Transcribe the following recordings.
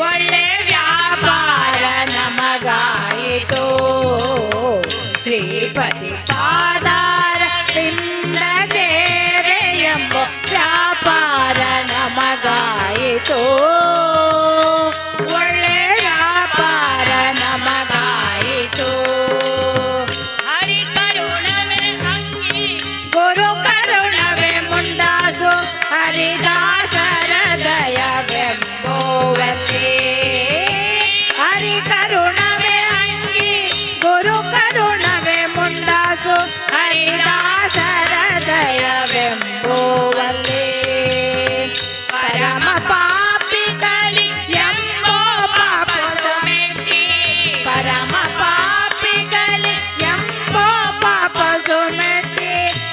ಒಳ್ಳೆ ವ್ಯಾಪಾರ ನಮಗಾಯಿತು. ಶ್ರೀಪತಿ ಪಾದಾರವಿಂದ ಸೇವೆ ಎಂಬ ವ್ಯಾಪಾರ ನಮಗಾಯಿತು. ಒಳ್ಳೆ ವ್ಯಾಪಾರ ನಮಗಾಯಿತು. ಹರಿ ಕರುಣವೇ ಅಂಗಿ ಗುರು ಕರುಣವೇ ಮುಂಡಾಸು ಹರಿದಾಸರ ದಯವೆಂಬುವಲ್ಲಿ. ಹರಿ ಕರುಣವೇ ಅಂಗಿ ಗುರು ಕರುಣವೇ ಮುಂಡಾಸು ಹರಿದಾಸರ ದಯವೆಂಬುವಲ್ಲಿ. ಪರಮ ಪಾಪಿಗಳಿ ಎಂಬೋ ಪಾಪದ ಮೆಟ್ಟಿ. ಪರಮ ಪಾಪಿಗಳಿ ಎಂಬೋ ಪಾಪ ಸುಮೆಟ್ಟಿ.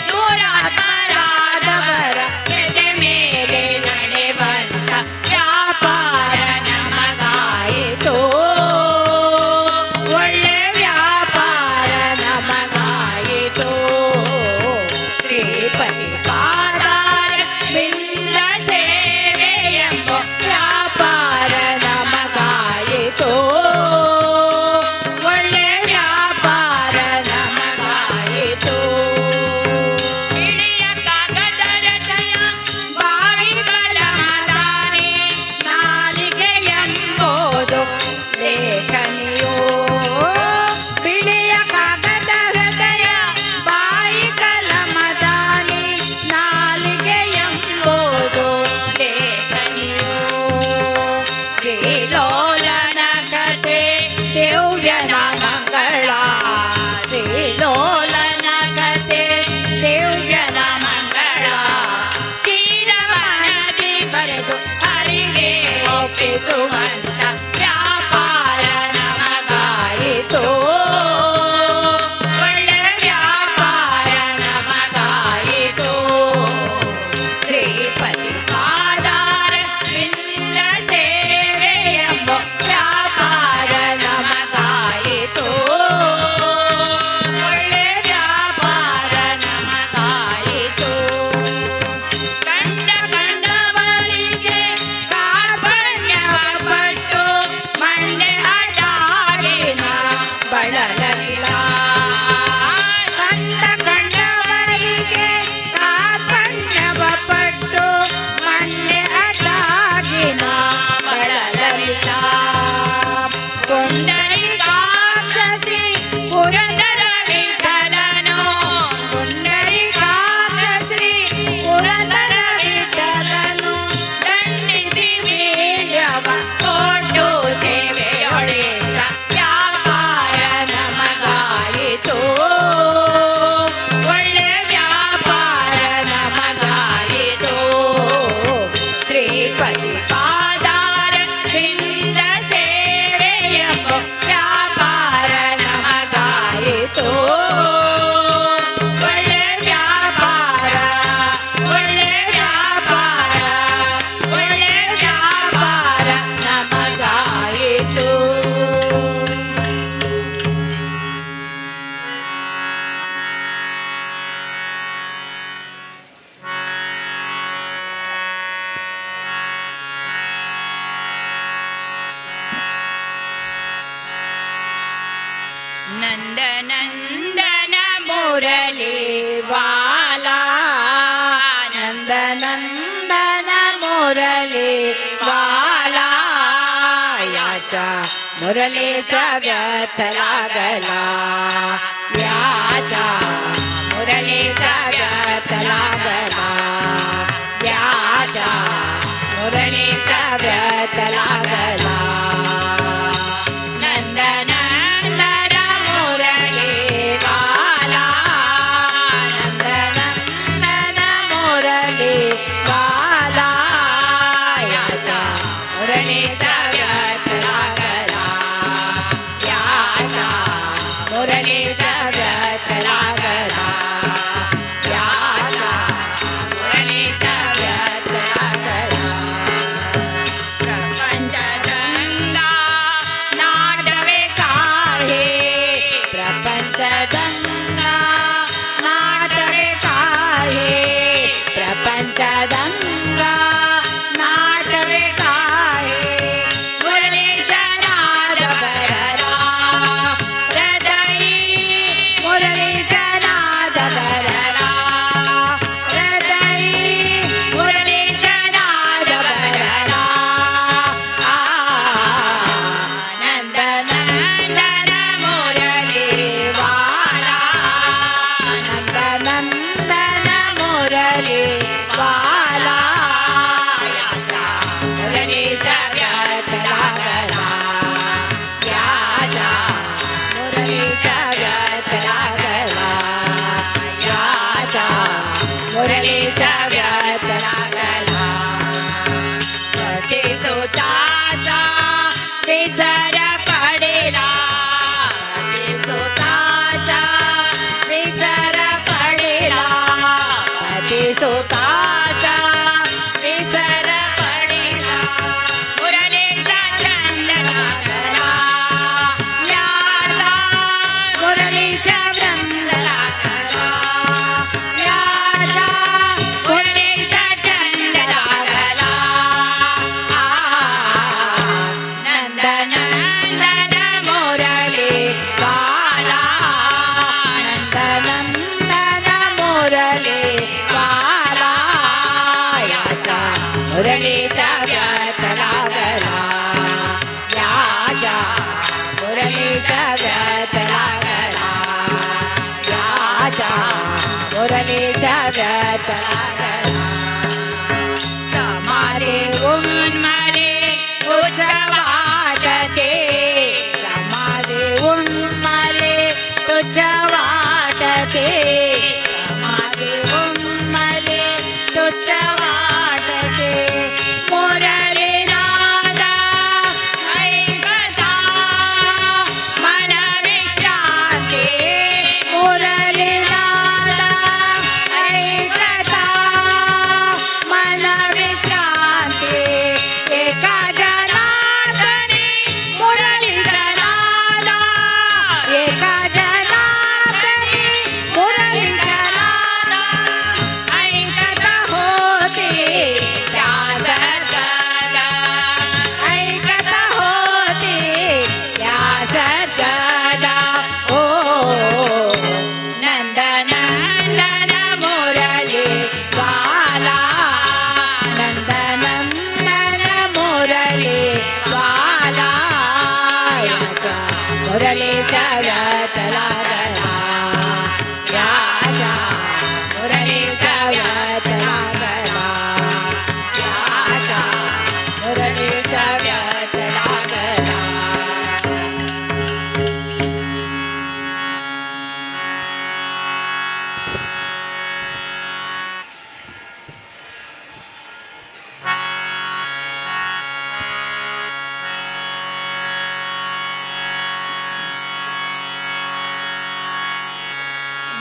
ದೂರಾತ್ಮರಾದವರ ಎದೆ ಮೇಲೆ ನಡೆವಂತ ವ್ಯಾಪಾರ ನಮಗಾಯಿತು. ಒಳ್ಳೆ ವ್ಯಾಪಾರ ನಮಗಾಯಿತು. ಶ್ರೀಪತಿ ಪಾದಾರವಿಂದ ಸೇವೆ ಎಂಬ ವ್ಯಾಪಾರ ನಮಗಾಯಿತು. ಒಳ್ಳೆ ವ್ಯಾಪಾರ ನಮಗಾಯಿತು. ಬಿಳಿಯ ಕಾಗದರ ಜಯ ಬಾಯಿಗಳ ಮದಾನಿ. ನಾಲಿಗೆ ಎಂಬುದು ಲೇಖನಿಯೋ. ಬಿಳಿಯ ಕಾಗದ ಹೃದಯ ಬಾಯಿಗಳ ಮದಾನಿ. ನಾಲಿಗೆ ಎಂಬುದು ಲೇಖನಿಯೋ. ಶ್ರೀಲೋಲನ ಕಥೆ ದಿವ್ಯನ ಮಂಗಳ. ಶ್ರೀಲೋಲನ ಕಥೆ ದಿವ್ಯನ ಮಂಗಳ. ಶೀಲವನದಿ ಬರೆದು ಹರಿಗೆ ಒಪ್ಪಿಸುವಂತ ವ್ಯಾಪಾರ ನಮಗಾಯಿತು. ಒಳ್ಳೆ ವ್ಯಾಪಾರ ನಮಗಾಯಿತು. ಶ್ರೀಪತಿ ಪಾದಾರವಿಂದ ಸೇವೆ ಎಂಬ ವ್ಯಾಪಾರ ನಮಗಾಯಿತು. ಒಳ್ಳೆ ವ್ಯಾಪಾರ ನಮಗಾಯಿತು. ಕಂಡ ಕಂಡವರಿಗೆ ಕಾರ್ಪಣ್ಯವ ಪಟ್ಟು ಮಂಡೆ ಅಡಾಗಿನ ಬಳಲಲಿಲ್ಲ. ಕಂಡ ಕಂಡವರಿಗೆ ಕಾರ್ಪಣ್ಯವ ಪಟ್ಟು ಮಂಡೆ ಅಡಾಗಿನ ಬಳಲಲಿಲ್ಲ. ಪುಂಡರೀಕಾಕ್ಷ ಶ್ರೀ ಪುರಂದರ ವಿಠಲನು. ಪುಂಡರೀಕಾಕ್ಷ ಶ್ರೀ ಪುರಂದರ ವಿಠಲನು. ದಂಡಿಸಿ ವೀಳ್ಯವ ಕೊಟ್ಟು ಸೇವೆಯೊಳಿದ ವ್ಯಾಪಾರ ನಮಗಾಯಿತು. ಒಳ್ಳೆ ವ್ಯಾಪಾರ ನಮಗಾಯಿತು. ಶ್ರೀಪತಿ ಪಾದಾರವಿಂದ ಸೇವೆ ಎಂಬ ವ್ಯಾಪಾರ ನಮಗಾಯಿತು. ಒಳ್ಳೆ ವ್ಯಾಪಾರ. ಒಳ್ಳೆ ವ್ಯಾಪಾರ. ಒಳ್ಳೆ ವ್ಯಾಪಾರ ನಮಗಾಯಿತು. ನಂದನಂದನ ಮುರಳಿ ವಾಲಾ. ನಂದನಂದನ ಮುರಳಿ ವಾಲಾ. ಯಾಚ ಮುರಳೀಚ ವ್ಯಥಲಾಗಲಾ. ಯಾಚ ಮುರಳೀಚ ವ್ಯಥಲಾಗಲಾ. ಯಾಚ ಮುರಳೀಚ ವ್ಯಥಲಾಗಲಾ. ನಂದನಂದನ ಮುರಳಿ ವಾಲಾ. ನಂದನಂದನ ಮುರಳಿ ವಾಲಾ. ಯಾಚ ಮುರಳೀಚ ವ್ಯಥಲಾಗಲಾ. ಯಾಚ ಮುರಳೀಚ ವ್ಯಥಲಾಗಲಾ. ಯಾಚ ಮುರಳೀಚ ವ್ಯಥಲಾಗಲಾ. ಪ್ರಪಂಚದಂಗ ನಾಟವೇ ಕಾಹೆ. ಪ್ರಪಂಚದಂಗ ನಾಟವೇ ಕಾಹೆ. ಪ್ರಪಂಚದಂಗ ನಾಟವೇ ಕಾಹೆ. मुरलीचा व्यात लागला समारे उन्मले तुझ वाटते समारे उन्मले तुझ वाटते समारे उन्मले तुझ वाटते मुरली नादा ऐकता मन विश्रांती मुरली नादा ऐकता मन विश्रांती एका जनार्दनी मुरलीचा नादा एका जनार्दनी मुरलीचा नादा ऐकत होती त्या सद्गदा ऐकत होती त्या सद्गदा ओ नंदनंदन मुरली वाला नंदनंदन मुरली वाला याच्या मुरलीचा व्यात लागला याच्या मुरलीचा व्यात लागला याच्या मुरलीचा व्यात लागला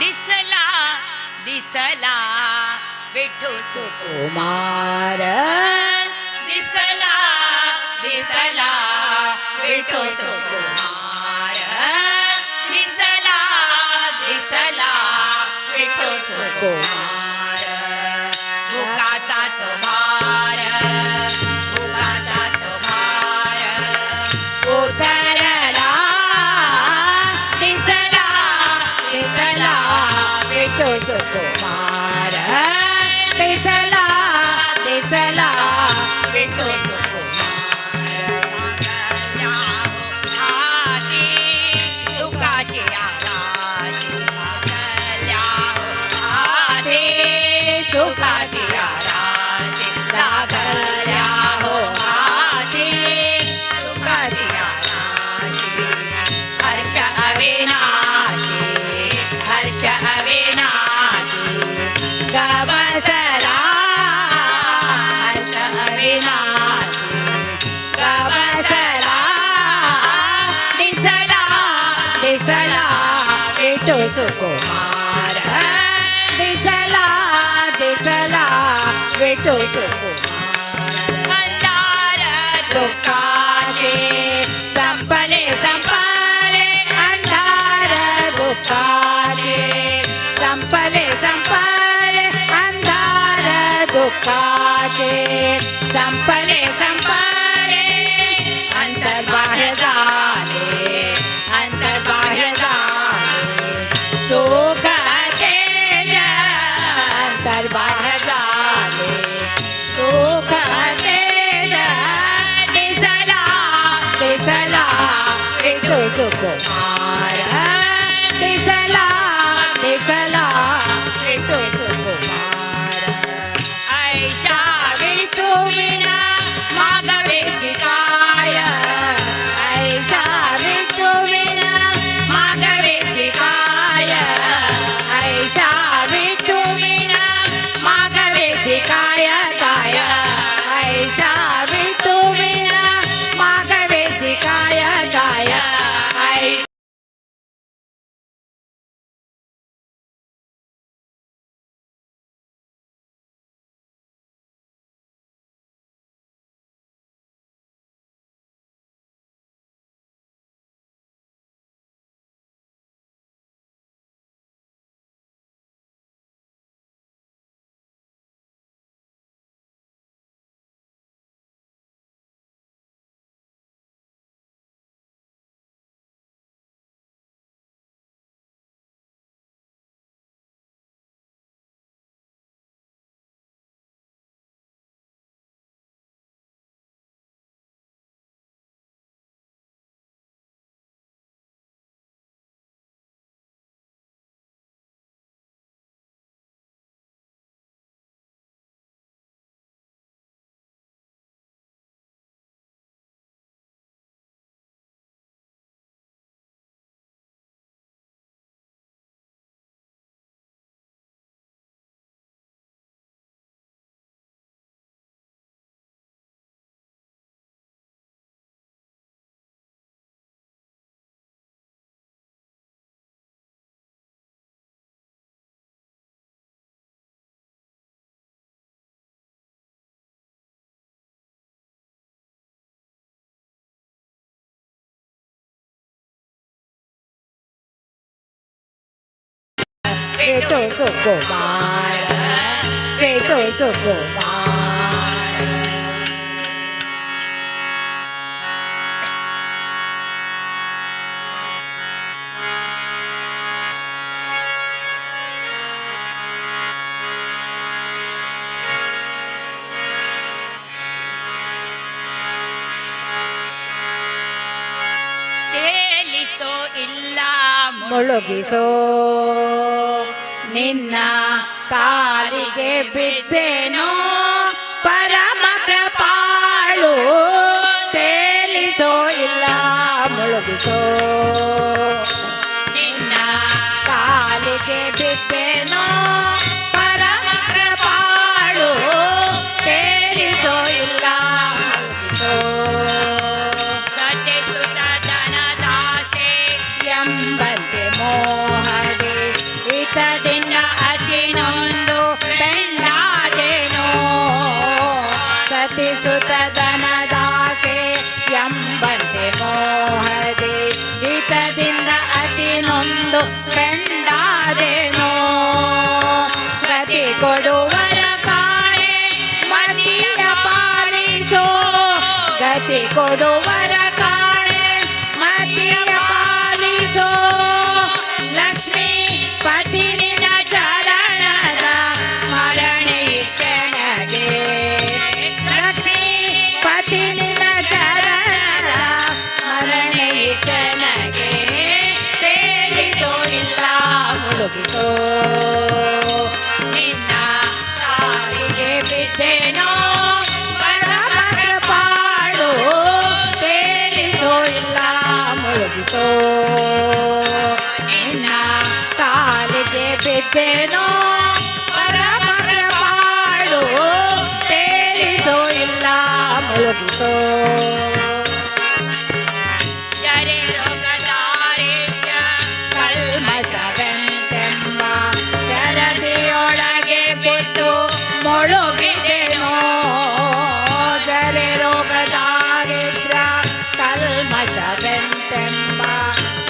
दिसला दिसला विठू सुकुमार दिसला दिसला विठू सुकुमार दिसला दिसला विठू सुकुमार भुकाचा तुम्हार भुकाचा तुम्हार उतरला दिसला दिसला विठू सुकुमार दिसला दिसला विठू सुकुमार हाती सुखाची आराशी हाती सुखाची आराशी लागल्या हो हाती सुखाची आराशी हर्ष अविनाशी हर्ष अविनाशी गवसला हर्ष अविनाशी गवसला दिसला दिसला विठू सुकुमार दिसला दिसला विठू सुकुमार अंधार दुःखाचे संपले संपले अंधार दुःखाचे संपले संपले अंधार दुःखाचे संपले संपले अंतर्बाह्य झाले अंतर्बाह्य झाले सुख तेज अंतर्बाह्य झाले सुख तेज दिसला दिसला विठू सुकुमार दिसला दिसला विठू सुकुमार ऐशा विठू ಕೇತು ಸುಕುಮಾರ ಕೇತು ಸುಕುಮಾರ ತೇಲಿಸೋ ಇಲ್ಲ ಮುಳುಗಿಸೋ ನಿನ್ನ ಕಾಲಿಗೆ ಬಿದ್ದೇನೋ ಪರಮ ಕೃಪಾಳು ತೇಲಿಸೋ ಇಲ್ಲ ಮುಳುಗಿಸೋ ನಿನ್ನ ಕಾಲಿಗೆ ಬಿದ್ದೇನೋ ಪರಮ ಕೃಪಾಳು ತೇಲಿಸೋ ಇಲ್ಲ ಮುಳುಗಿಸೋ ಸತಿಸುತ ಧನದಾಸೆ ಎಂಬಂತೆ ಮೋಹದೆ ಹಿತದಿಂದ ಅತಿನೊಂದು ಬೆಂಡಾದೆನೋ ಸತಿಸುತ ಧನದಾಸೆ ಎಂಬಂತೆ ಮೋಹದೆ ಹಿತದಿಂದ ಅತಿನೊಂದು ಬೆಂಡಾದೆನೋ ಗತಿ ಕೊಡುವರ ಕಾಣೆ ಮತಿಯ ಪಾಲಿಸೋ ಗತಿ ಕೊಡುವರ ಕಾಣೆ ಮತಿಯ ಪಾಲಿಸೋ ಲಕ್ಷ್ಮೀ ಪತಿ ನಿನ್ನ ಚರಣದ ಸ್ಮರಣೆ ಇಟ್ಟೆನಗೆ ಲಕ್ಷ್ಮೀ ಪತಿ ನಿನ್ನ ಚರಣದ ಸ್ಮರಣೆ ಇಟ್ಟೆನಗೆ ತೇಲಿಸೋ ಇಲ್ಲ ಮುಳುಗಿಸೋ ನಿನ್ನ ಕಾಲಿಗೆ ಬಿದ್ದೇನೋ ಪರಮ ಕೃಪಾಳು ತೇಲಿಸೋ ಇಲ್ಲ ಮುಳುಗಿಸೋ ನಿನ್ನ ಕಾಲಿಗೆ ಬಿದ್ದೇನೋ ಪರಮ ಕೃಪಾಳು ತೇಲಿಸೋ ಇಲ್ಲ ಮುಳುಗಿಸೋ ಜರೆ ರೋಗ ದಾರಿದ್ರ್ಯ ಕಲ್ಮಶವೆಂತೆಂಬ ಶರದಿಯೊಳಗೆ ಬಿದ್ದು ಮುಳುಗಿದೆನೋ ಜರೆ ರೋಗ ದಾರಿದ್ರ್ಯ ಕಲ್ಮಶವೆಂತೆಂಬ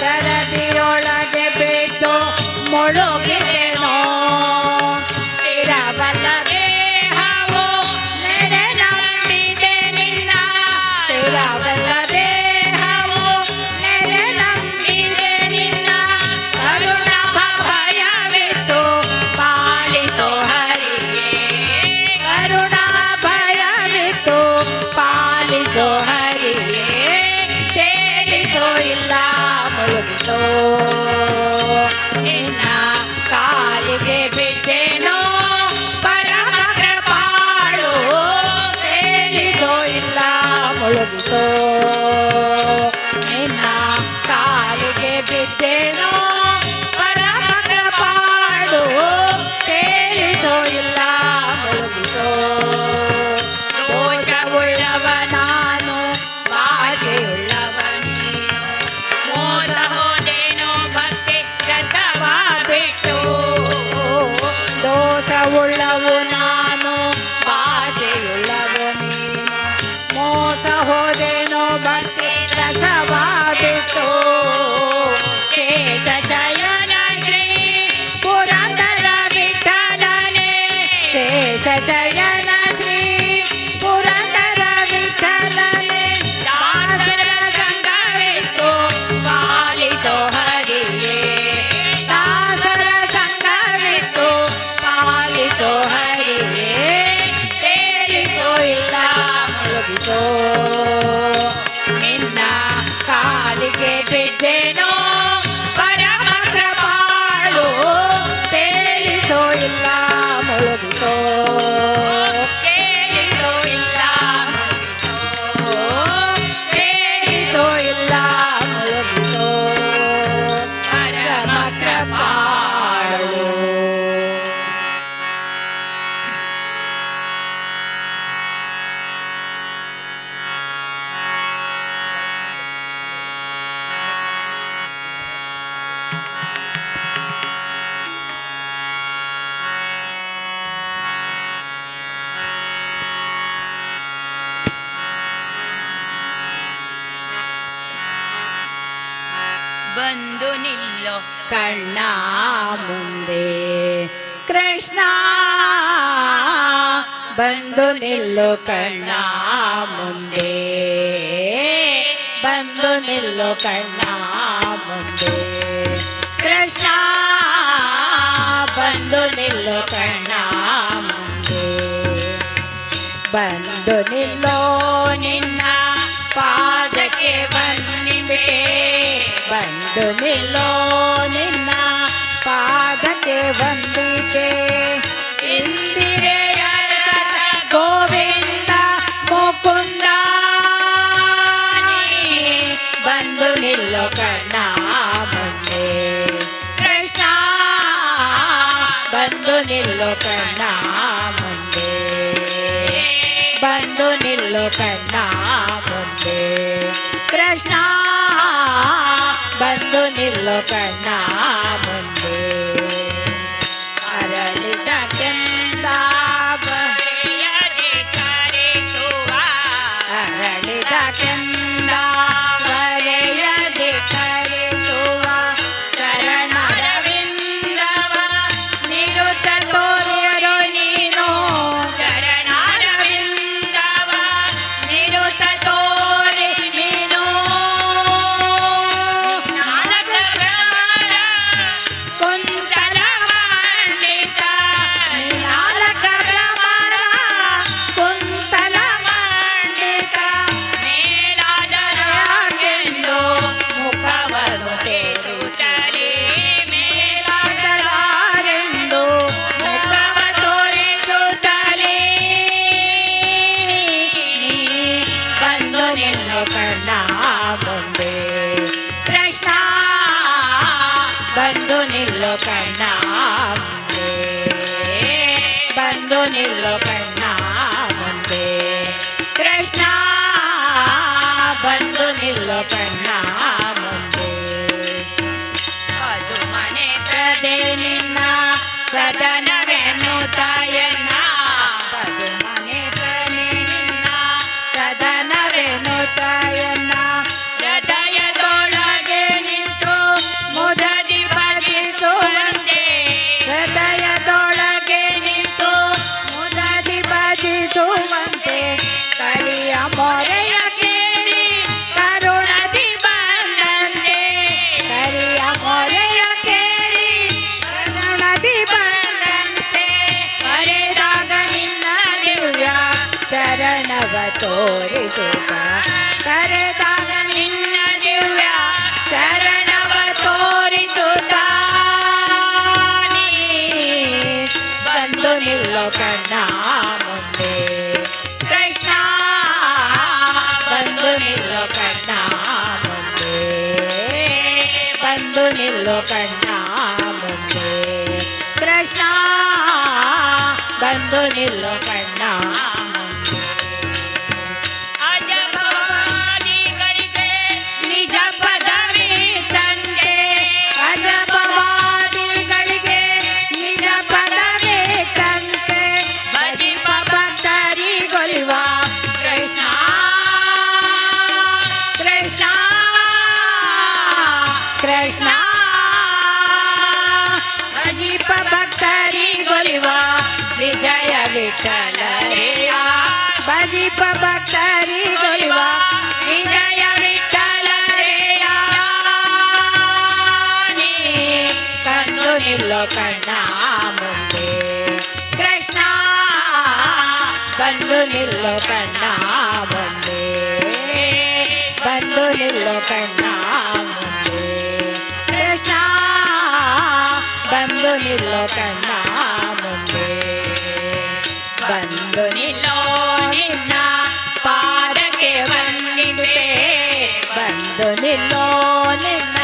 ಶರದಿಯೊಳಗೆ ಬಿದ್ದು ಮುಳುಗಿದೆನೋ ಸ್ಥಿರವಲ್ಲ ದೇಹವು ನೆರೆ ನಂಬಿದೆ ನಿನ್ನ ಸ್ಥಿರವಲ್ಲ ದೇಹವು ನೆರೆ ನಂಬಿದೆ ನಿನ್ನ ಕರುಣ ಭಯವಿತ್ತು ಪಾಲಿಸೋ ಹರಿಯೇ ಕರುಣ ಭಯವಿತ್ತು ಪಾಲಿಸೋ ಹರಿಯೇ ತೇಲಿಸೋ ಇಲ್ಲ ಮುಳುಗಿಸೋ ನಿನ್ನ ಕಾಲಿಗೆ ಬಿದ್ದೇನೋ ಪರಮ ಕೃಪಾಳು ತೇಲಿಸೋ ಇಲ್ಲ ಮುಳುಗಿಸೋ ನಿನ್ನ ಕಾಲಿಗೆ ಬಿದ್ದೇನೋ ಪರಮ ಕೃಪಾಳು ತೇಲಿಸೋ ಇಲ್ಲ ಮುಳುಗಿಸೋ ದೋಷವುಳ್ಳವ ನಾನು ಭಾಷೆಯುಳ್ಳವ ನೀನು ಮೋಸ ಹೋದೇನೋ ಭಕ್ತಿ ರಸವ ಬಿಟ್ಟು ದೋಷವುಳ್ಳವು ನಾನು ಭಾಷೆಯುಳ್ಳವು ನೀನು ಮೋಸ ಹೋದೇನೋ ಭಕ್ತಿ ರಸವ ಬಿಟ್ಟು ಶೇಷ ಶಯನ ಶ್ರೀ ಪುರಂದರ ವಿಠಲನೆ ಶೇಷ ಶಯನ ಶ್ರೀ ಪುರಂದರ ವಿಠಲನೆ ದಾಸರ ಸಂಗವಿತ್ತು ಪಾಲಿಸೋ ಹರಿಯೇ ದಾಸರ ಸಂಗವಿತ್ತು ಪಾಲಿಸೋ ಹರಿಯೇ ತೇಲಿಸೋ ಇಲ್ಲ ಮುಳುಗಿಸೋ ನಿನ್ನ ಕಾಲಿಗೆ ಬಿದ್ದೇನೋ ಪರಮ ಕೃಪಾಳು ತೇಲಿಸೋ ಇಲ್ಲ ಮುಳುಗಿಸೋ ಕೇಳಿಸೋ ಇಲ್ಲ ತೇಲಿಸೋ ಇಲ್ಲ ಮುಳುಗಿಸೋ ಪರಮ ಕೃಪಾಳು ಬಂದು ನಿಲ್ಲೋ ಕಣ್ಣ ಮುಂದೆ ಕೃಷ್ಣ ಬಂದು ನಿಲ್ಲು ಕಣ್ಣ ಮುಂದೆ ಬಂದು ನಿಲ್ಲು ಕಣ್ಣ ಮುಂದೆ ಕೃಷ್ಣ ಬಂದು ನಿಲ್ಲು ಕಣ್ಣ ಮುಂದೆ ಬಂದು ನಿಲ್ಲೋ ನಿನ್ನ ಪಾದಕ್ಕೆ ವಂದಿಪೆ ಬಂದು ನಿಲ್ಲೋ ನಿನ್ನ ಪಾದಕ್ಕೆ ವಂದಿಪೆ ಇಂದಿರೆಯ ರಸ ಗೋವಿಂದ ಮುಕುಂದ ನೀ ಬಂದು ನಿಲ್ಲೋ ಕಣ್ಣ ಮುಂದೆ ಕೃಷ್ಣ ಬಂದು ನಿಲ್ಲೋ ಕಣ್ಣ ಮುಂದೆ ಬಂದು ನಿಲ್ಲು ಕಣ್ಣ ಮುಂದೆ ಕೃಷ್ಣ ಬಂದು ನಿಲ್ಲು ಕಣ್ಣ ಮುಂದೆ ಅರಳಿದ ಕೆಂದ ಬರೆಯದೆ ಕರೆಸುವ ಅರಳಿದ ಕೆಂದ ಬರೆಯದೆ ಕರೆಸುವ ಶರಣರವಿಂದವ ನಿರುತ ತೋರಿಯರು ನೀನು ಶರಣಾರವಿಂದವ ನಿರುತ ತೋರಿ ನೀನು ನಾಲ್ಕ ಭ್ರಮರ ಕುಂತಲ ಮಂಡಿತ ನಾಲ್ಕ ಭ್ರಮರ ಕುಂತಲ ಮಂಡಿತ ಮೇಲಾದರಾಗೆಂದು ಮುಖವನ್ನು ತೇಜುಸಲಿ ಮೇಲಾದರಾರೆಂದು ಮುಖವ ತೋರಿಸುತ್ತಲೇ ಬಂದು ನಿಲ್ಲು ಕಣ್ಣ ಮುಂದೆ ಕೃಷ್ಣ ಬಂದು ನಿಲ್ಲು ಕಣ್ಣ ಮುಂದೆ ಬಂದು ನಿಲ್ಲು ಕಣ್ಣ ಮುಂದೆ ಕೃಷ್ಣ ಬಂದು ನಿಲ್ಲು ಕಣ್ಣ ಮುಂದೆ ಅದು ಮನೆ ಸದೆ ನಿನ್ನ ಸದನವೆನ್ನು ತಾಯನ್ನ ಅದು ಮನೆ ಸದೆ ನಿನ್ನ ಸದನವೆನ್ನು ತಾಯನ್ನ ಹೃದಯದೊಳಗೆ ನಿಂತು ಮುದದಿ ಭಜಿಸುವಂತೆ ಹೃದಯದೊಳಗೆ ನಿಂತು ಮುದದಿ ಭಜಿಸುವಂತೆ ಕಲಿಯ ಮೊರೆಯ ಕೇಳಿ ಕರುಣದಿ ಬಂದಂತೆ ಕಲಿಯ ಮೊರೆಯ ಕೇಳಿ ಕರುಣದಿ ಬಂದಂತೆ ಕರೆದಾಗ ನಿನ್ನ ದಿವ್ಯ ಚರಣವ ತೋರಿಸುತ್ತ ಕರೆದಾಗ ನಿನ್ನ ದಿವ್ಯ ಚರಣವ ತೋರಿಸುತ್ತ ನೀ ಬಂದು ನಿಲ್ಲೋ ಕಣ್ಣ ಮುಂದೆ ಕೃಷ್ಣ ಬಂದು ನಿಲ್ಲೋ ಕಣ್ಣ ಮುಂದೆ ಬಂದು ನಿಲ್ಲೋ ಕಣ್ಣ ಮುಂದೆ ಕೃಷ್ಣ ಬಂದು ನಿಲ್ಲೋ ಕಣ್ಣ ಮುಂದೆ ಅಜಭವಾದಿಗಳಿಗೆ ನಿಜ ಪದವಿ ತಂದೆ ಅಜಪವಾದಿಗಳಿಗೆ ನಿಜ ಪದವಿ ತಂದೆ ಭಜಿಪ ಭಕ್ತರಿಗೊಲಿವ ಕೃಷ್ಣ ಕೃಷ್ಣ ಕೃಷ್ಣ ಭಜಿಪ ಭಕ್ತರಿಗೊಲಿವ ವಿಜಯ ವಿಠಲರೆಯ ಭಜಿಪ ಭಕ್ತರಿಗೊಲಿವ ವಿಜಯ ವಿಠಲರೆಯ ನೀ ಕಂಡು ನಿಲ್ಲೋ ಕಣ್ಣ ಮುಂದೆ ಕೃಷ್ಣ ಬಂದು ನಿಲ್ಲೋ ಕಣ್ಣ ಮುಂದೆ ಬಂದು ನಿಲ್ಲೋ ಕಣ್ಣ ಮುಂದೆ ಕೃಷ್ಣ ಬಂದು ನಿಲ್ಲೋ ಕಣ್ಣ ಮುಂದೆ ಬಂದು ನಿಲ್ಲೋ ನಿನ್ನ ಪಾದಕ್ಕೆ ವಂದಿಪೆ ಬಂದು ನಿಲ್ಲೋ ನಿನ್ನ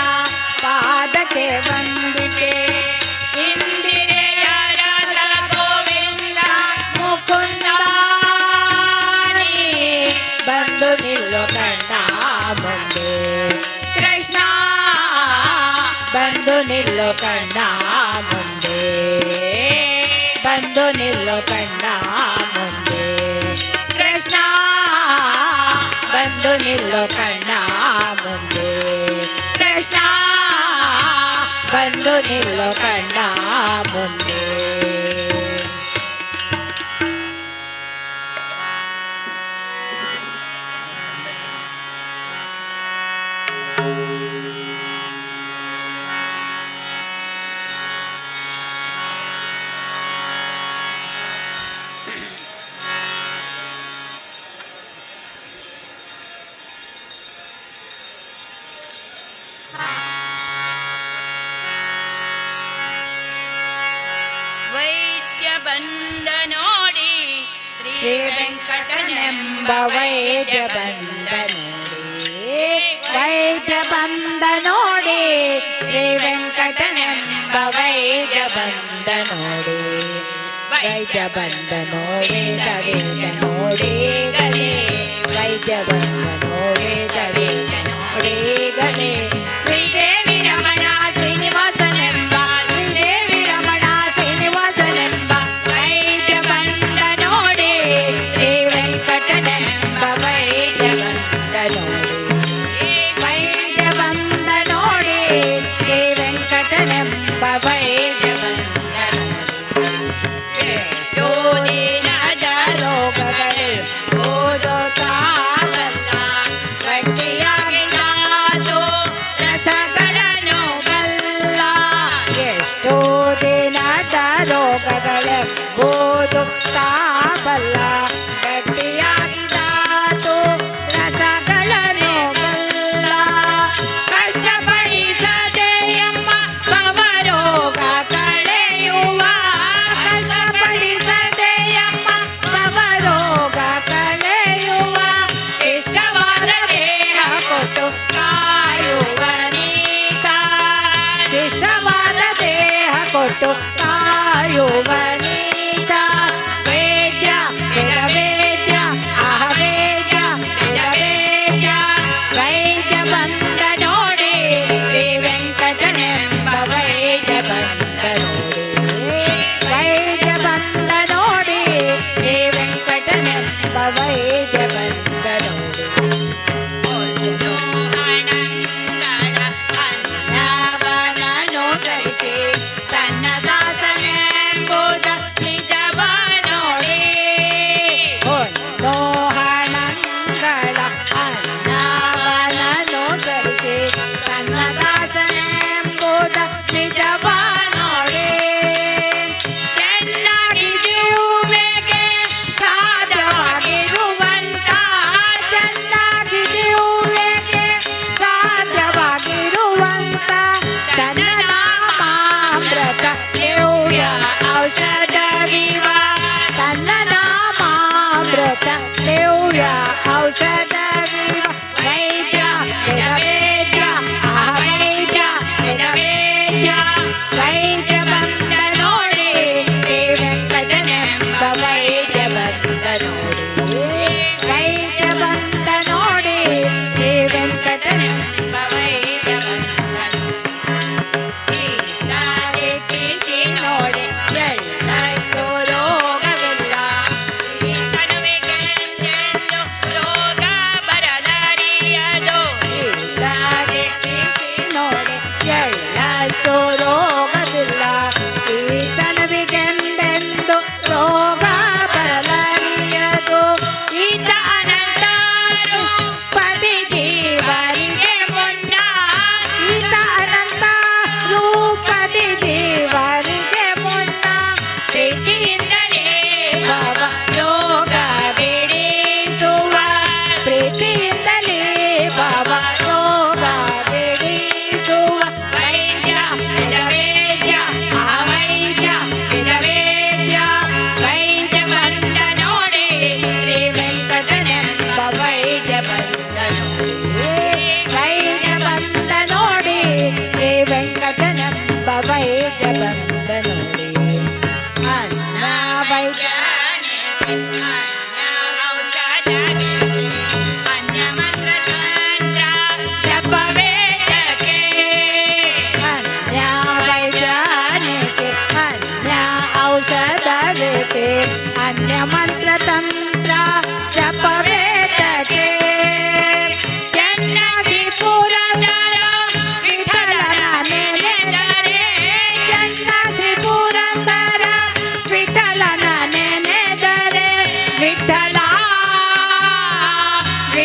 ಪಾದಕ್ಕೆ ವಂದಿಪೆ ಇಂದಿರೆಯ ರಸ ಗೋವಿಂದ ಮುಕುಂದ ನೀ ಬಂದು ನಿಲ್ಲೋ ಕಣ್ಣ ಮುಂದೆ ಕೃಷ್ಣ ಬಂದು ನಿಲ್ಲೋ ಕಣ್ಣ ಮುಂದೆ ಬಂದು ನಿಲ್ಲೋ ಕಣ್ಣ ಮುಂದೆ ಕೃಷ್ಣ ಬಂದು ನಿಲ್ಲೋ ಕಣ್ಣ ಮುಂದೆ ಕೃಷ್ಣ ನಿಲ್ಲು ಕಣ್ಣ ಮುಂದೆ ವೈದ್ಯ ಬಂದ ನೋಡಿ ಶ್ರೀ ವೆಂಕಟನೆಂಬ ವೈದ್ಯ ಬಂದ ನೋಡಿ ವೈದ್ಯ ಬಂದ ನೋಡಿ ಶ್ರೀ ವೆಂಕಟನೆಂಬ ವೈದ್ಯ ಬಂದ ನೋಡಿ ವೈದ್ಯ ಬಂದ ನೋಡಿ ವೇದ ನೋಡಿ ಗಲೇ ವೈದ್ಯ ಬಂದ ನೋಡಿ ವೇದ ನೋಡಿ ಗಲೇ ಶ್ರೀದೇವಿ ರಮಣ ಶ್ರೀನಿವಾಸನೆಂಬ ಶ್ರೀದೇವಿ ರಮಣ ಶ್ರೀನಿವಾಸನೆಂಬ ವೈದ್ಯ ಬಂದ ನೋಡಿ ಶ್ರೀ ವೆಂಕಟನೆಂಬ ವೈದ್ಯ ಬಂದ ನೋಡಿ ವೈದ್ಯ ಬಂದ ನೋಡಿ ಶ್ರೀ ವೆಂಕಟನೆಂಬ ವೈದ್ಯ ಬಂದ ನೋಡಿ ಎಷ್ಟೋ ದಿನದ ರೋಗಗಳು ಓದೋಕ್ಕಾಗಲ್ಲ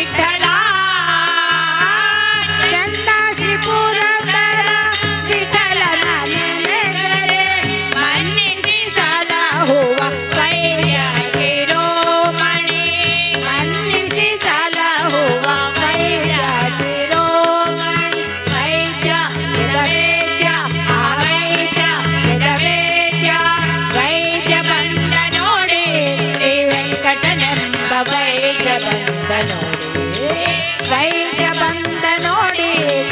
ವಿಠಲ ಚಂದ ಶ್ರೀಪುರತರ ವಿಠಲನ ನೆನೆದರೆ ಮನ್ನಿಸಿ ಸಲಹುವ ವೈದ್ಯ ಶಿರೋಮಣಿ ಮನ್ನಿಸಿ ಸಲಹುವ ವೈದ್ಯ ಶಿರೋಮಣಿ ವೈದ್ಯ ವೇದವೇದ್ಯ ವೈದ್ಯ ವೇದವೇದ್ಯ ವೈದ್ಯ ಬಂದ ನೋಡಿ ಶ್ರೀ ವೆಂಕಟನೆಂಬ ವೈದ್ಯ ಬಂದ ನೋಡಿ ವೈದ್ಯ ಬಂದ ನೋಡಿ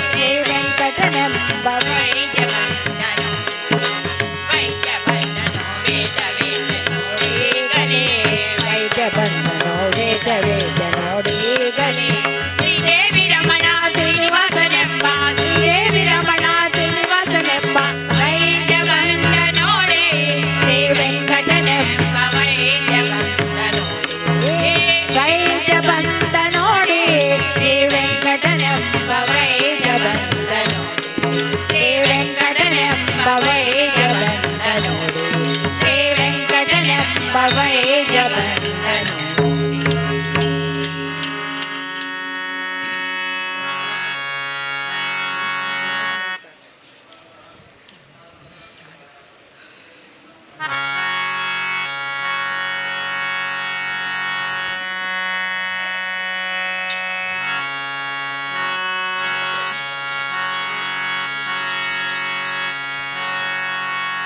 ಶ್ರೀ ವೆಂಕಟನೆಂಬ ವೈದ್ಯ ಬಂದನು ವೈದ್ಯ ಬಂದನು ವೇದ ವೇದ ನೋಡಿಗಲೇ ವೈದ್ಯ ಬಂದನು ವೇದ ವೇದ ನೋಡಿಗಲೇ ಶ್ರೀದೇವಿ ರಮಣ ಶ್ರೀನಿವಾಸನೆಂಬ ಶ್ರೀದೇವಿ ರಮಣ ಶ್ರೀನಿವಾಸನೆಂಬ ವೈದ್ಯ ಬಂದ ನೋಡಿ ಶ್ರೀ ವೆಂಕಟನೆಂಬ ವೈದ್ಯ ಬಂದ ನೋಡಿ ವೈದ್ಯ ಬಂದ ನೋಡಿ ಶ್ರೀ ವೆಂಕಟನೆಂಬ ವೈದ್ಯ ಬಂದ ನೋಡಿ ಶ್ರೀ ವೆಂಕಟನೆಂಬ ವೈದ್ಯ ಬಂದ ನೋಡಿ ಶ್ರೀ ವೆಂಕಟನೆಂಬ ವೈದ್ಯ ಬಂದ ನೋಡಿ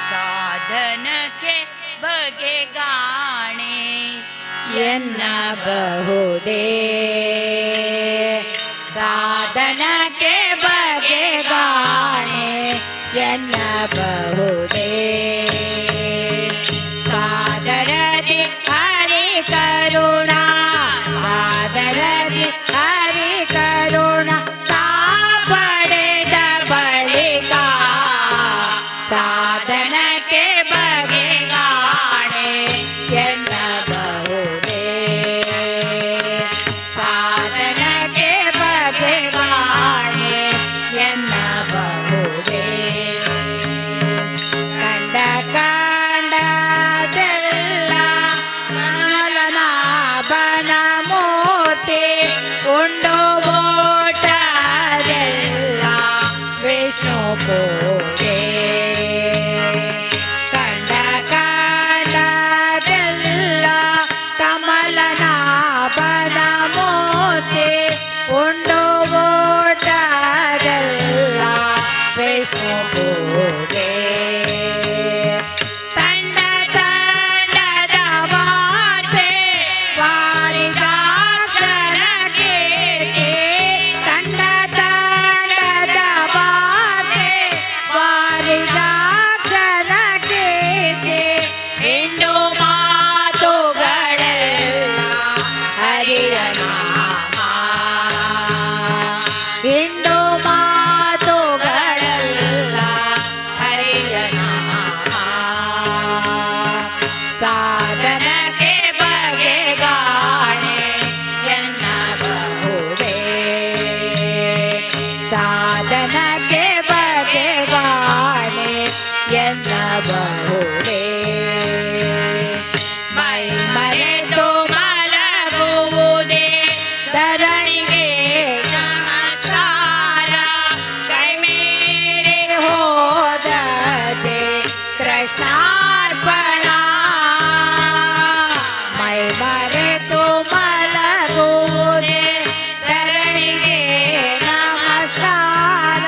ಸಾಧನಕ್ಕೆ ಬಗೆಗಾಣೆ ಎನ್ನಬಹುದೇ ಸಾಧನಕ್ಕೆ ಬಗೆಗಾಣೆ ಎನ್ನಬಹುದೇ ಸಾದರದಿ ಹರಿ ಕರುಣಾ ಸಾದರದಿ ಹರಿ ಕರುಣಾ ತಾ ಪಡೆದ ಬಳಿಕ ಸಾಧನಕ್ಕೆ ಬಗೆಗಾಣೆ ಎನ್ನಬಹುದೇ ಸಾಧನಕ್ಕೆ ಬಗೆಗಾಣೆ ಎನ್ನಬಹುದೇ ಕಂಡ ಕಂಡದೆಲ್ಲ ಕಮಲನಾಭನ ಮೂರ್ತಿ ಉಂಡು ಓಟದೆಲ್ಲ ವಿಷ್ಣು ಪೂಜೆ ಕಂಡ ಕಂಡದೆಲ್ಲ ಕಮಲನಾಭನ ಮೂರ್ತಿ ಉಂಡು ಓಟದೆಲ್ಲ ವಿಷ್ಣು ಪೂಜೆ ತಂಡ ತಂಡದ ವಾರ್ತೆ ವಾರಿದಾಕ್ಷರ ಕೀರ್ತಿ ತಂಡ ತಂಡದ ವಾರ್ತೆ ವಾರಿದಾಕ್ಷರ ಕೀರ್ತಿ ಇಂಡು ಮಾತುಗಳೆಲ್ಲ ಹರಿಯ ನಾಮ ಇಂಡು ಮಾತುಗಳೆಲ್ಲ ಹರಿಯ ನಾಮ ಸಾಧನಕ್ಕೆ ಬಗೆಗಾಣೆ ಎನ್ನಬಹುದೇ ಸಾಧನಕ್ಕೆ ಬಗೆಗಾಣೆ ಎನ್ನಬಹುದೇ ಮೈ ಮರೆತು ಮಲಗುವುದೇ ಧರಣಿಗೆ ನಮಸ್ಕಾರ ಕೈ ಮೀರಿ ಹೋದತೆ ಕೃಷ್ಣಾರ್ಪಣ ಮೈ ಮರೆತು ಮಲಗುವುದೇ ಧರಣಿಗೆ ನಮಸ್ಕಾರ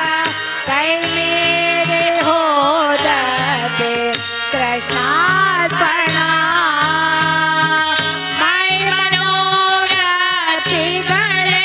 ಕೈ ಮೀರಿ ಹೋದತೆ ಕೃಷ್ಣಾರ್ಪಣ ಮೈ ಮನೋರಥಿಗಳೇ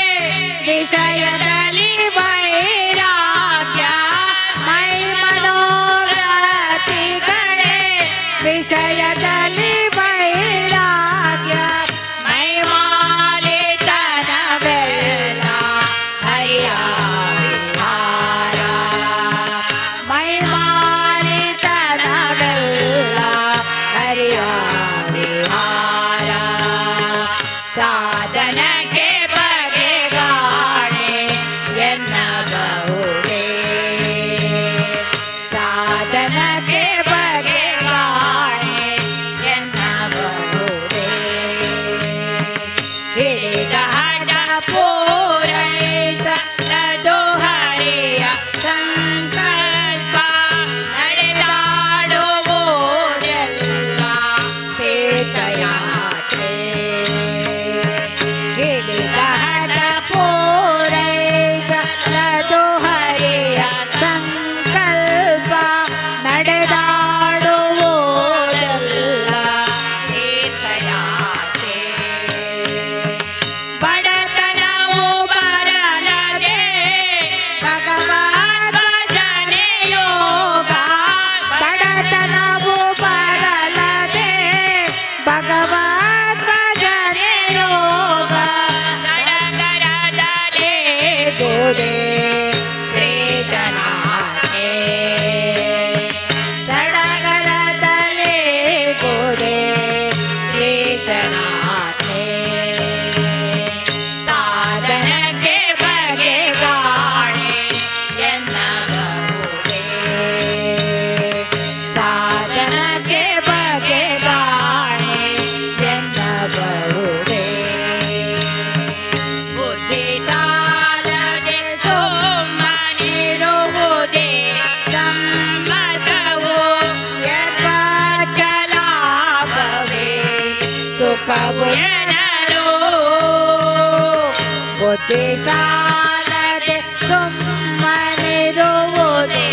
होते सालते सुम्मने रोवोदे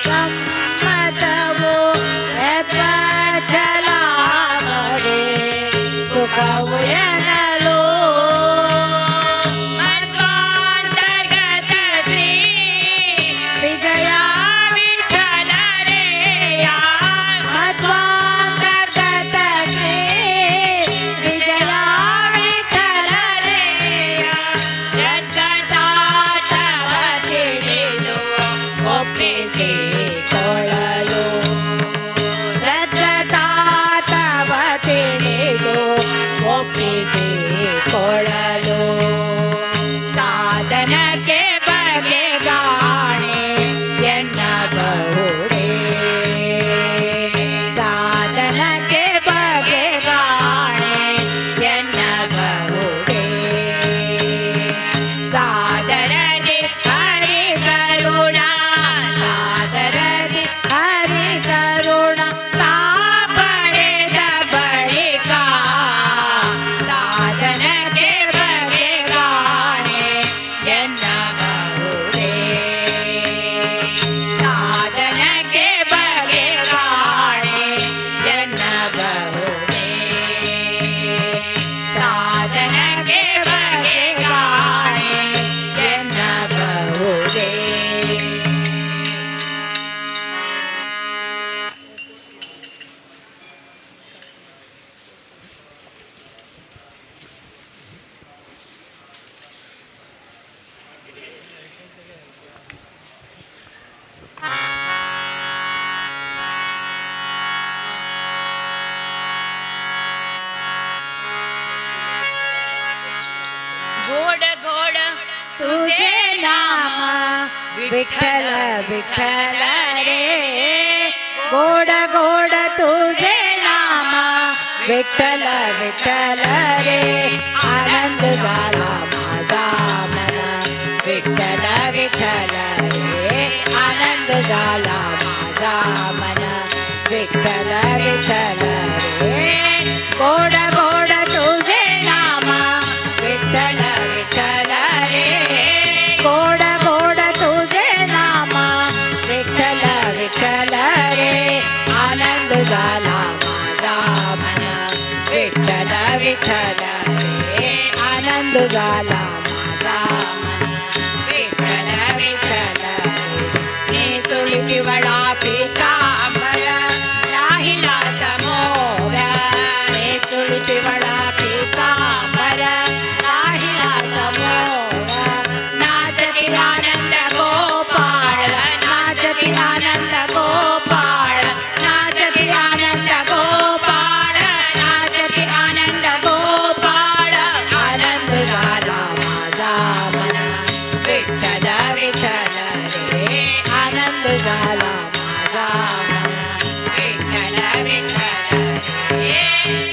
सम्मतवो यत्वचला करे सुखवयनलो मध्वांतर्गत श्री विजया विठ्ठल रे या मध्वांतर्गत श्री विजया विठ्ठल रे रक्कतात वतिडिलो ಒಪ್ಪಿಸಿ ಕೊಳಲು ರಕ್ತತಾತವ ತಿಳಿದು ಒಪ್ಪಿಸಿ ಕೊಳಲು ಸಾಧನಕ್ಕೆ ಬಗೆಗಾಣೆ ಎನ್ನಬಹುದೇ ಸಾಧನಕ್ಕೆ ಬಗೆಗಾಣೆ ಎನ್ನಬಹುದೇ ಸಾದರದಿ ಹರಿ ಕರುಣ ಸಾದರದಿ ಹರಿ ಕರುಣ ತಾ ಪಡೆದ ಬಳಿಕ ಸಾಧನಕ್ಕೆ ಬಗೆಗಾಣೆ ಎನ್ನಬಹುದೇ ಸಾಧನಕ್ಕೆ ಬಗೆಗಾಣೆ ಎನ್ನಬಹುದೇ ಸಾಧನಕ್ಕೆ ಬಗೆಗಾಣೆ ಎನ್ನಬಹುದೇ गोड गोड तुझे नाम विठ्ठल विठ्ठल रे गोड गोड तुझे नाम विठ्ठल विठ्ठल रे आनंद झाला माझा मन विठ्ठल विठ्ठल रे आनंद झाला माझा मन विठ्ठल विठ्ठल रे गोड गोड तुझे नाम विठ्ठल विठ्ठल रे गोड गोड तुझे नाम विठ्ठल विठ्ठल रे आनंद झाला माझा मन विठ्ठल विठ्ठल रे आनंद झाला माझा मन विठ्ठल विठ्ठल रे नेसुली पिवळा पीतांबर राहिला समोर नेसुली पिवळा पीतांबर राहिला समोर नाचती आनंद गोपाळ नाचती आनंद गोपाळ नाचती आनंद गोपाळ नाचती आनंद गोपाळ आनंद झाला माझा मन विठ्ठल विठ्ठल रे आनंद झाला माझा मन विठ्ठल विठ्ठल रे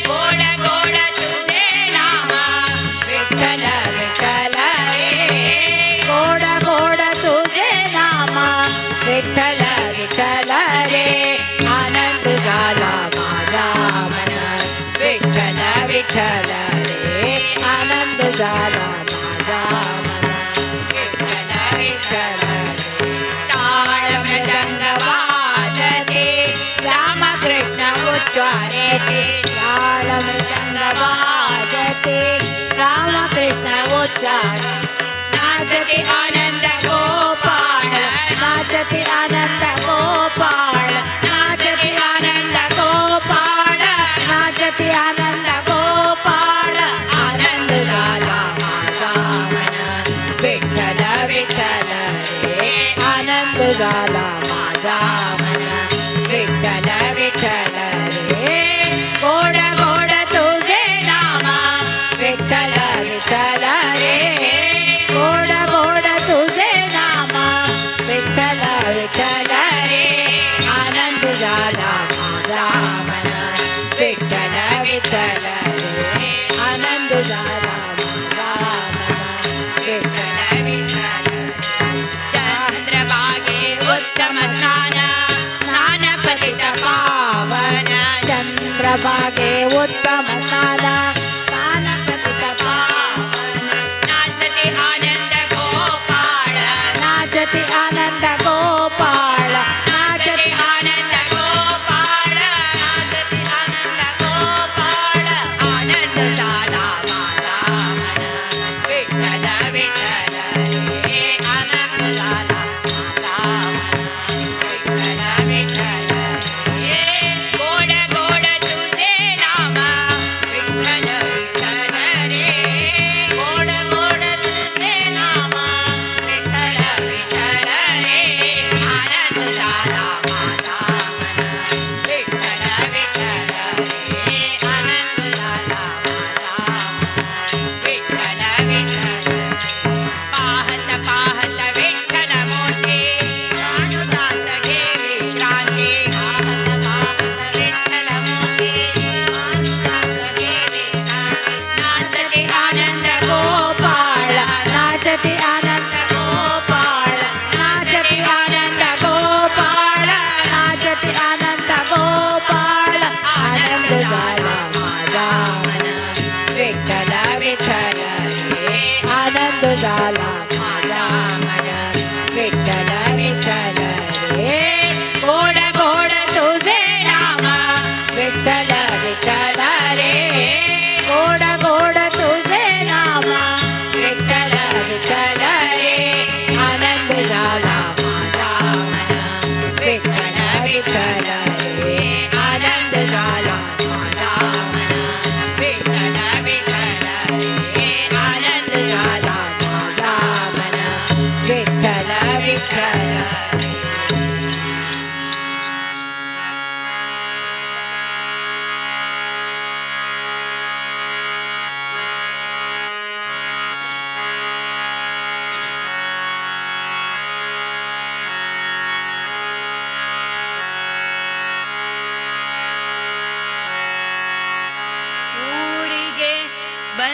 गोड गोड तुझे नाम विठ्ठल विठ्ठल रे गोड गोड तुझे नाम विठ्ठल विठ्ठल रे आनंद झाला माझा मन विठ्ठल विठ्ठल रे आनंद झाला माझा मन विठ्ठल विठ्ठल रे टाळ मृदंग वाजते रामकृष्ण उच्चारेते ताळ मृदंग वाजते रामकृष्ण उच्चार नाचते आनंद गोपाळ नाचते आनंद गोपाळ नाचते आनंद गोपाळ नाचते आनंद गोपाळ आनंद झाला माझा मन विठ्ठल विठ्ठल रे आनंद झाला माझा मन विठ्ठल विठ्ठल रे गोड गोड तुझे नाम विठ्ठल विठ्ठल रे गोड गोड तुझे नाम विठ्ठल विठ्ठल रे आनंद झाला माझा मन विठ्ठल विठ्ठल रे आनंद झाला माझा मन विठ्ठल विठ्ठल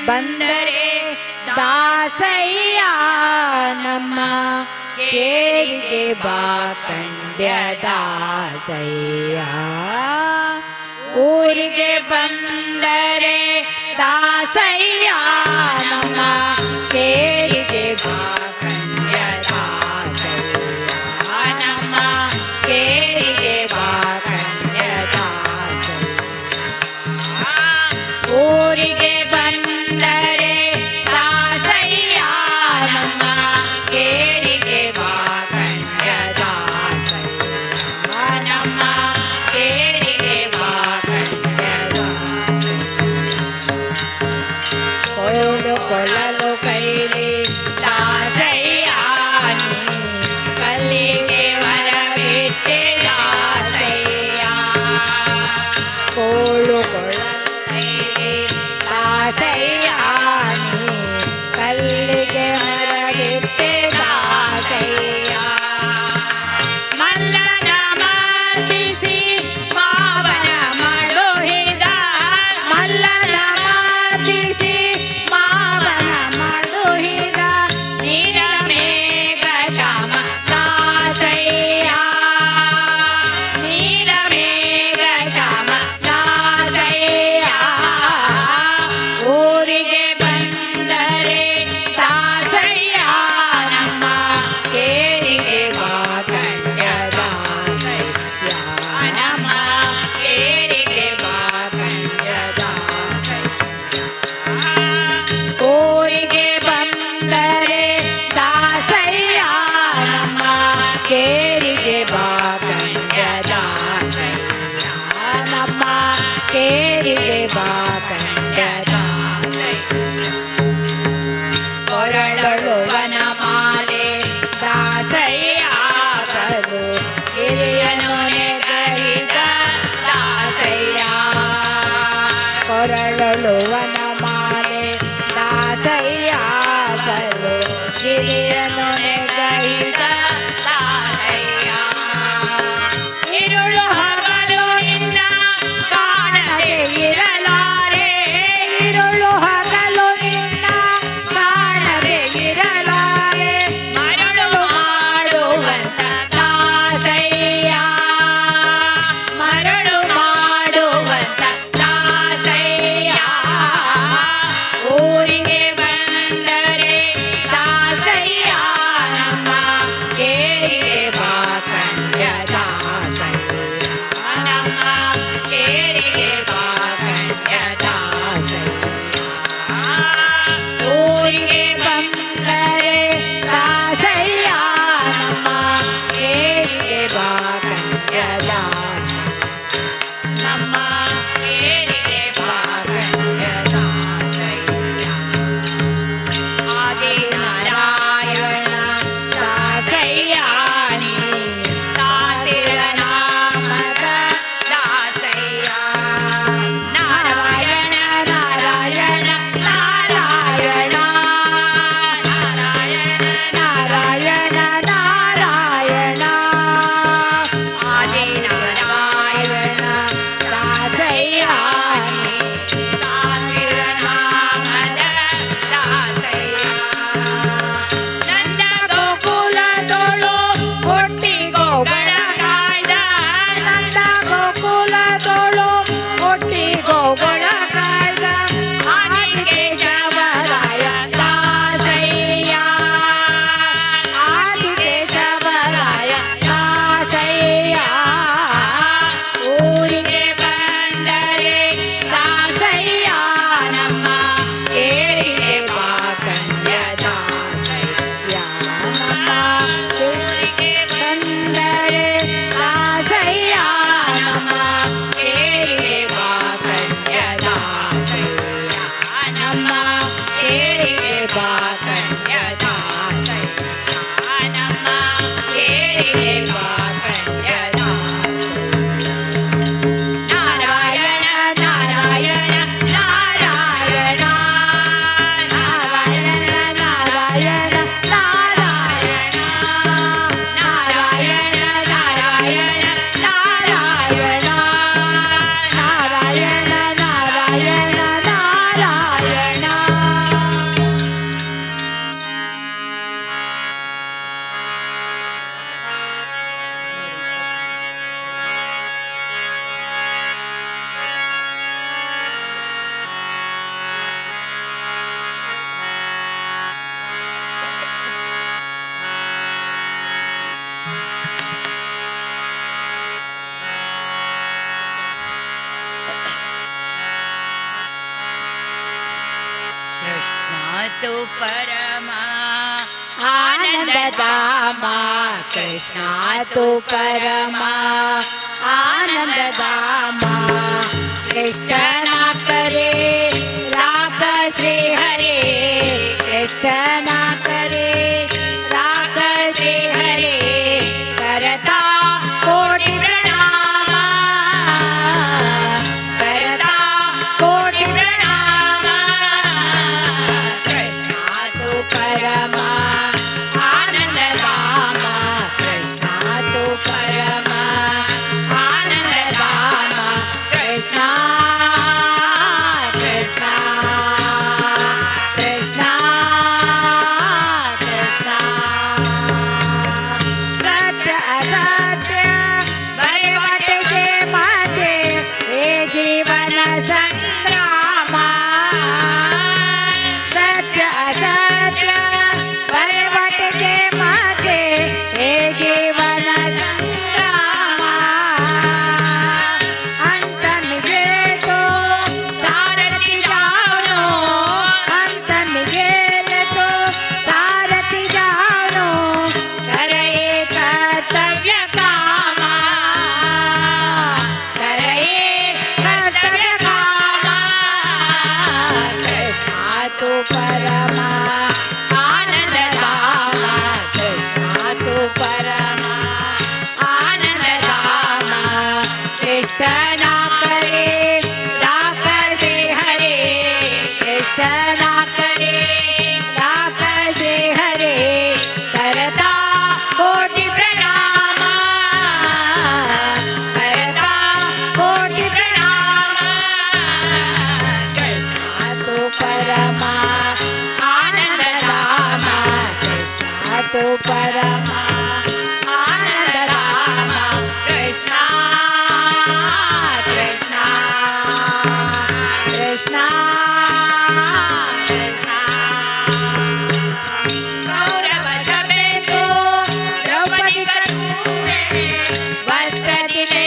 ಬಂದರೆ ದಾಸಯ್ಯ ನಮ್ಮ ಕೇರಿಗೆ ಬಾ ಕಂಡ್ಯ ದಾಸಯ್ಯ ಊರಿಗೆ ಬಂದರೆ ದಾಸಯ್ಯ ನಮ್ಮ ಕೇರಿಗೆ ಬಾ ಕಂಡ್ಯ ದಾಸಯ್ಯ ನಮ್ಮ ಕೇರಿಗೆ ಬಾ ಕಂಡ್ಯ ದಾಸಯ್ಯ ಊರಿಗೆ ಬಂದರೆ ದಾಸಯ್ಯ ನಮ್ಮ ಕೇರಿಗೆ ಬಾ ಕಂಡ್ಯ ದಾಸಯ್ಯ ನಮ್ಮ ಕೇರಿಗೆ ಬಾ ಕಂಡ್ಯ ಕೊರಳು ಕೊಳಲು ಕೈಲಿ ದಾಸಯ್ಯ ನೀ ಕಲ್ಲಿಗೆ ವರವಿಟ್ಟೆ ದಾಸಯ್ಯ ಕೋಳು ಕೊಳಲು ಕೈಲಿ ದಾಸಯ್ಯ ನೀ ಕಲ್ಲಿಗೆ ವರವಿಟ್ಟೆ ದಾಸಯ್ಯ ಮಲ್ಲನ ಮಾತಿಸಿ ಮಾವನ ಮಳುಹಿದ ಮಲ್ಲನ ಮಾತಿಸಿ ಮಾವನ ಮಳುಹಿದ ನೀಲಮೇಘ ಶ್ಯಾಮ ದಾಸಯ್ಯ ನೀಲಮೇಘ ಶ್ಯಾಮ ದಾಸಯ್ಯ ಊರಿಗೆ ಬಂದರೆ ದಾಸಯ್ಯ ನಮ್ಮ ಕೇರಿಗೆ ಬಾ ಕಂಡ್ಯ ದಾಸಯ್ಯ ನಮ್ಮ ಕೇರಿಗೆ ಬಾ ಕಂಡ್ಯ ದಾಸಯ್ಯ ಊರಿಗೆ ಬಂದರೆ ದಾಸಯ್ಯ ನಮ್ಮ ಕೇರಿಗೆ ಬಾ ಕಂಡ್ಯ ದಾಸಯ್ಯ ನಮ್ಮ ಕೇರಿಗೆ ಬಾ ಕಂಡ್ಯ ದಾಸಯ್ಯ ಕೊರಳಳು ವನಮಾಲೆ ದಾಸಯ್ಯ ಬಲು ಹಿರಿಯನು ನೆಗಹಿದ ದಾಸಯ್ಯ ಕೊರಳಳು ವನಮಾಲೆ ದಾಸಯ್ಯ ಬಲು ಹಿರಿಯನು ನೆಗಹಿದ ದಾಸಯ್ಯ ഇരുಳು ಹಗಲು ನಿನ್ನ ಕಾಣದೆ ಇರಲಾರೆ ഇരുಳು ಹಗಲು ನಿನ್ನ ಕಾಣದೆ ಇರಲಾರೆ ಮರಳು ಮಾಡುವಂತ ದಾಸಯ್ಯ ಮರಳು ಮಾಡುವಂತ ದಾಸಯ್ಯ ಊರಿಗೆ ಬಂದರೆ ದಾಸಯ್ಯ ನಮ್ಮ तू परमा आनंदधाम कृष्ण तू परमा आनंदधाम कृष्ण ना करे राग श्री हरे कृष्ण ना करे राग श्री हरे करता कोटि प्रणाम करता कोटि प्रणाम कृष्ण तू परमा आनंदधाम कृष्ण तू परमा आनंदधाम कृष्ण कृष्ण कृष्ण कृष्ण सत्य असत्य बरे वाटेचे मध्ये हे जीवन संग्राम सत्य असत्य बरे वाटेचे मध्ये हे जीवन संग्राम अंत निघेल तो सारथी जानो अंत निघेल तो सारथी जानो करे कर्तव्य काम करे कर्तव्य काम कृष्ण तू परमा आनंदधाम कृष्ण तू परमा आनंदधाम कृष्ण ना करे राग श्री हरे कृष्ण ना करे राग श्री हरे करता कोटि प्रणाम करता कोटि प्रणाम कृष्ण तू परमा आनंदधाम कृष्ण तू परमा आनंदधाम कृष्ण कृष्ण कृष्ण कृष्ण कौरव समेतो द्रौपदी कटूरे वस्त्र दिले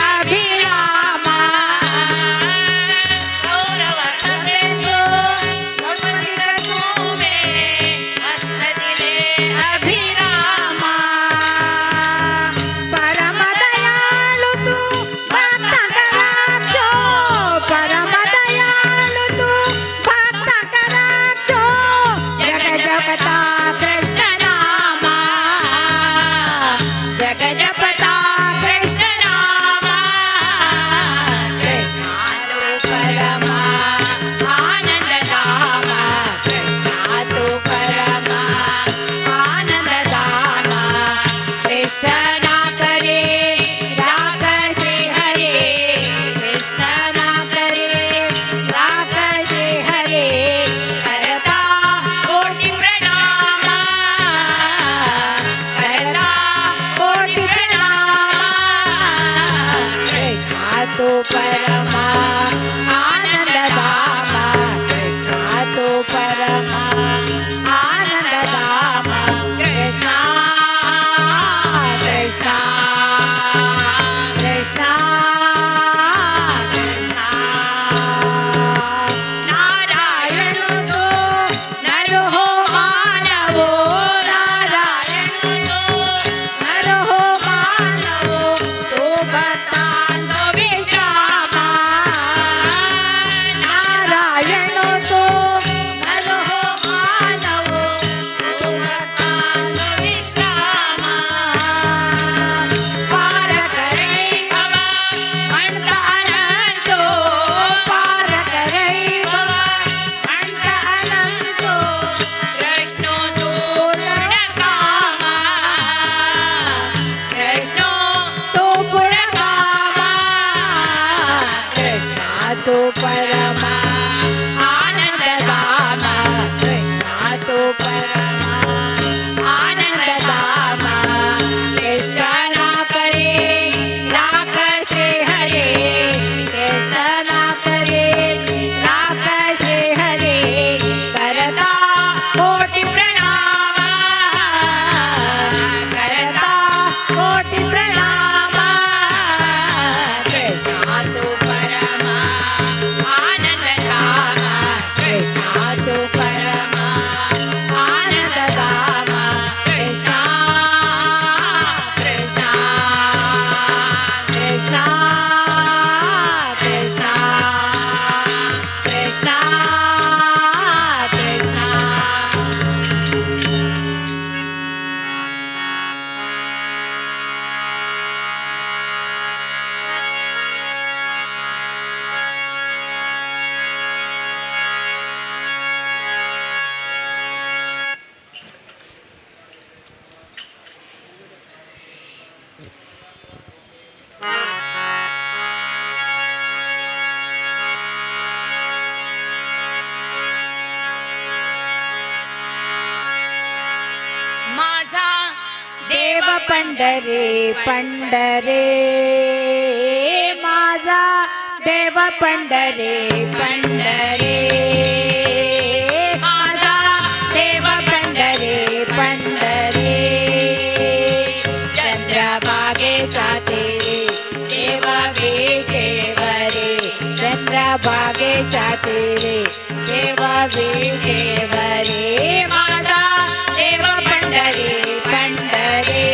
अभिराम कौरव समेतो द्रौपदी कटूरे वस्त्र दिले अभिराम माझा देव पंढरी पंढरे माझा देव पंढरे पंढरे माझा देव पंढरे पंढरे चंद्रभागेचा तेरे देवा विठेवरे चंद्रभागेचा तेरे देवा विठेवरे माझा देव पंढरे पंढरे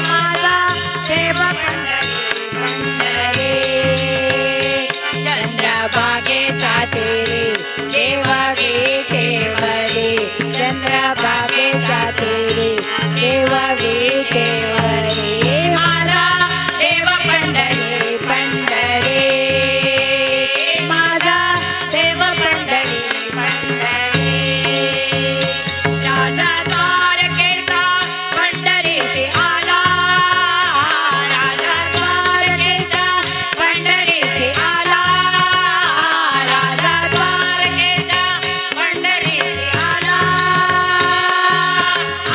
माझा देव पंढरे पंढरे चंद्रभागेचा तेरे देवा विठेवरे चंद्रभागेचा तेरे देवा विठेवरे माझा देव पंढरे पंढरे माझा देव पंढरे पंढरे राजा द्वारकेचा पंढरी से आला राजा द्वारकेच्या पंढरी से आला राजा द्वारकेच्या पंढरी से आला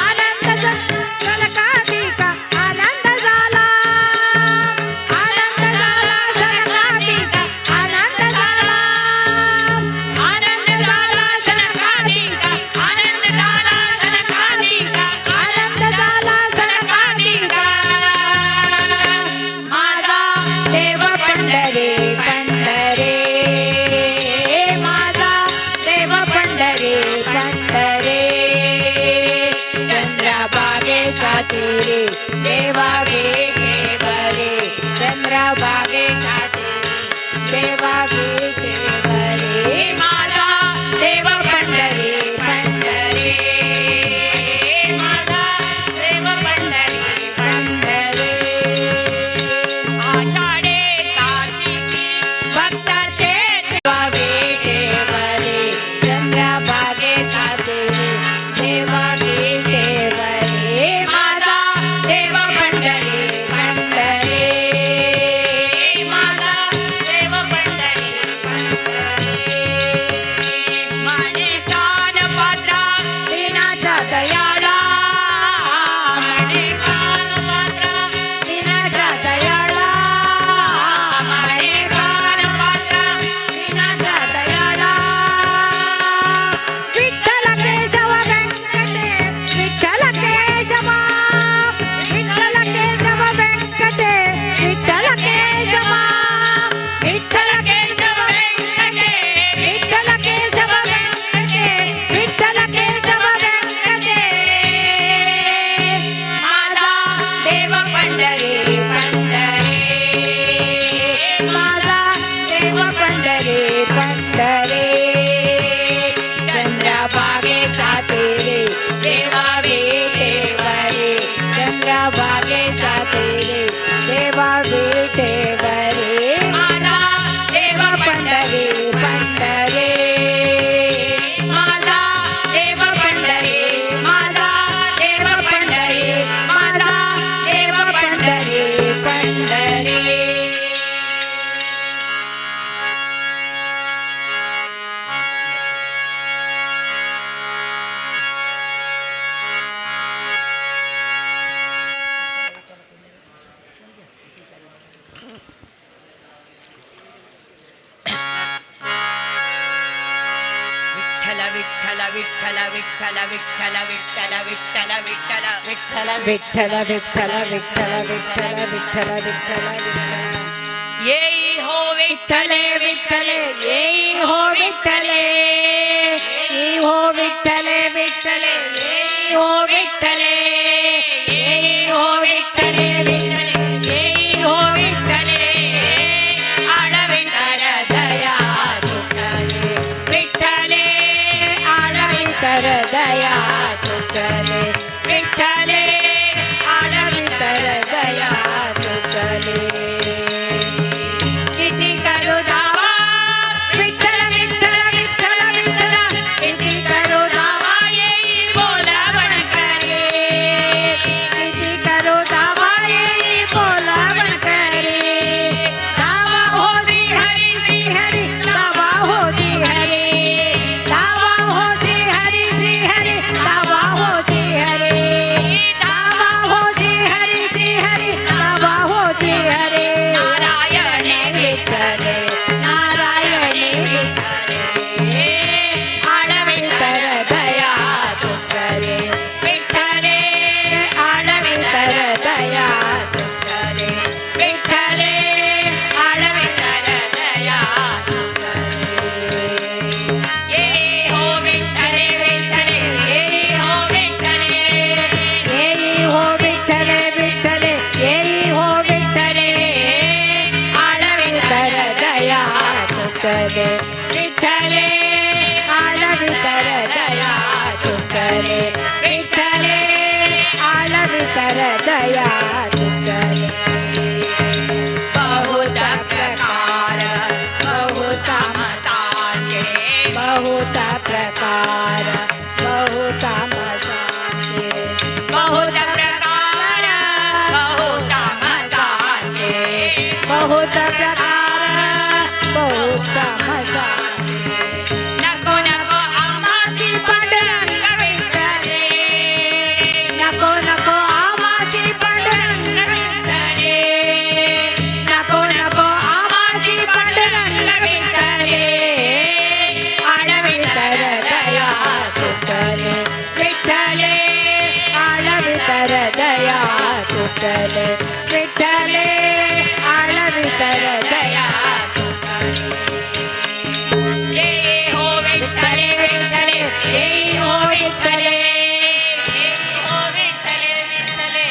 आनंद सलकादिका आनंद झाला सलकादिका आनंद झाला आनंद झाला सनकादिका आनंद झाला सनकादिका आनंद झाला सलकादिका माझा देव पंढरे पंढरे माझा देव पंढरे पंढरे चंद्रभागेचा तेरे देवा विठेवरे चंद्रभागेचा तेरे देवा विठेवरे माझा देव पंढरे पंढरे माझा देव पंढरे पंढरे आषाढे कार्तिकी भक्ताचे देवा विठेवरे चंद्रभागेचा तेरे देवा विठेवरे माझा देव पंढरे पंढरे माझा देव पंढरे पंढरे माणिकान पात्रा दिनाचा दयाळा मणिकान पात्रा दिनाचा दयाळा मणिकान पात्रा दिनाचा दयाळा विठ्ठल केशव व्यंकटे विठ्ठल केशव विठ्ठल केशव व्यंकटे विठ्ठल केशव विठ्ठल केशव व्यंकटे विठ्ठल केशव व्यंकटे विठ्ठल केशव व्यंकटे माझा देव पंढरे पंढरे माझा देव पंढरे पंढरे चंद्रभागेचा तेरे देवा विठेवरे चंद्रभागेचा तेरे देवा विठेवरे माझा देव पंढरे पंढरे माझा देव पंढरे माझा देव पंढरे माझा देव पंढरे पंढरे विठ्ठल विठ्ठल विठ्ठल विठ्ठल विठ्ठल विठ्ठल विठ्ठल विठ्ठल विठ्ठल विठ्ठल विठ्ठल विठ्ठल विठ्ठल विठ्ठल विठ्ठल येई हो विठ्ठले विठ्ठले येई हो विठ्ठले येई हो विठ्ठले विठ्ठले येई हो विठ्ठले येई हो विठ्ठले विठ्ठले येई हो विठ्ठले आडवितर दया तुटले विठ्ठले आडवितर दया तुटले विठ्ठले आडवितर दया तुटले किती करू दावा विठ्ठल विठ्ठल विठ्ठल विठ्ठल किती करू दावा येई बोला वणकरे किती करू दावा येई बोला तुकले विठ्ठले आळवी तर दया तुकले विठ्ठले आळवी तर दया तुकले बहुत प्रकार बहुत मसाचे बहुत प्रकार बहुत मसाचे बहुत प्रकार बहुत मसाचे बहुत प्रकार बहुत मसाचे नको नको आम्हासी पांडुरंग विठ्ठले नको नको आमासी पांडुरंग विठ्ठले नको नको आमासी पांडुरंग विठ्ठले आळवी तर दया तुकले विठ्ठले आळवी तर दया तुकले विठ्ठले आळवी तर दया जय हो विठ्ठले विठ्ठले जय हो विठ्ठले जय हो विठ्ठले विठ्ठले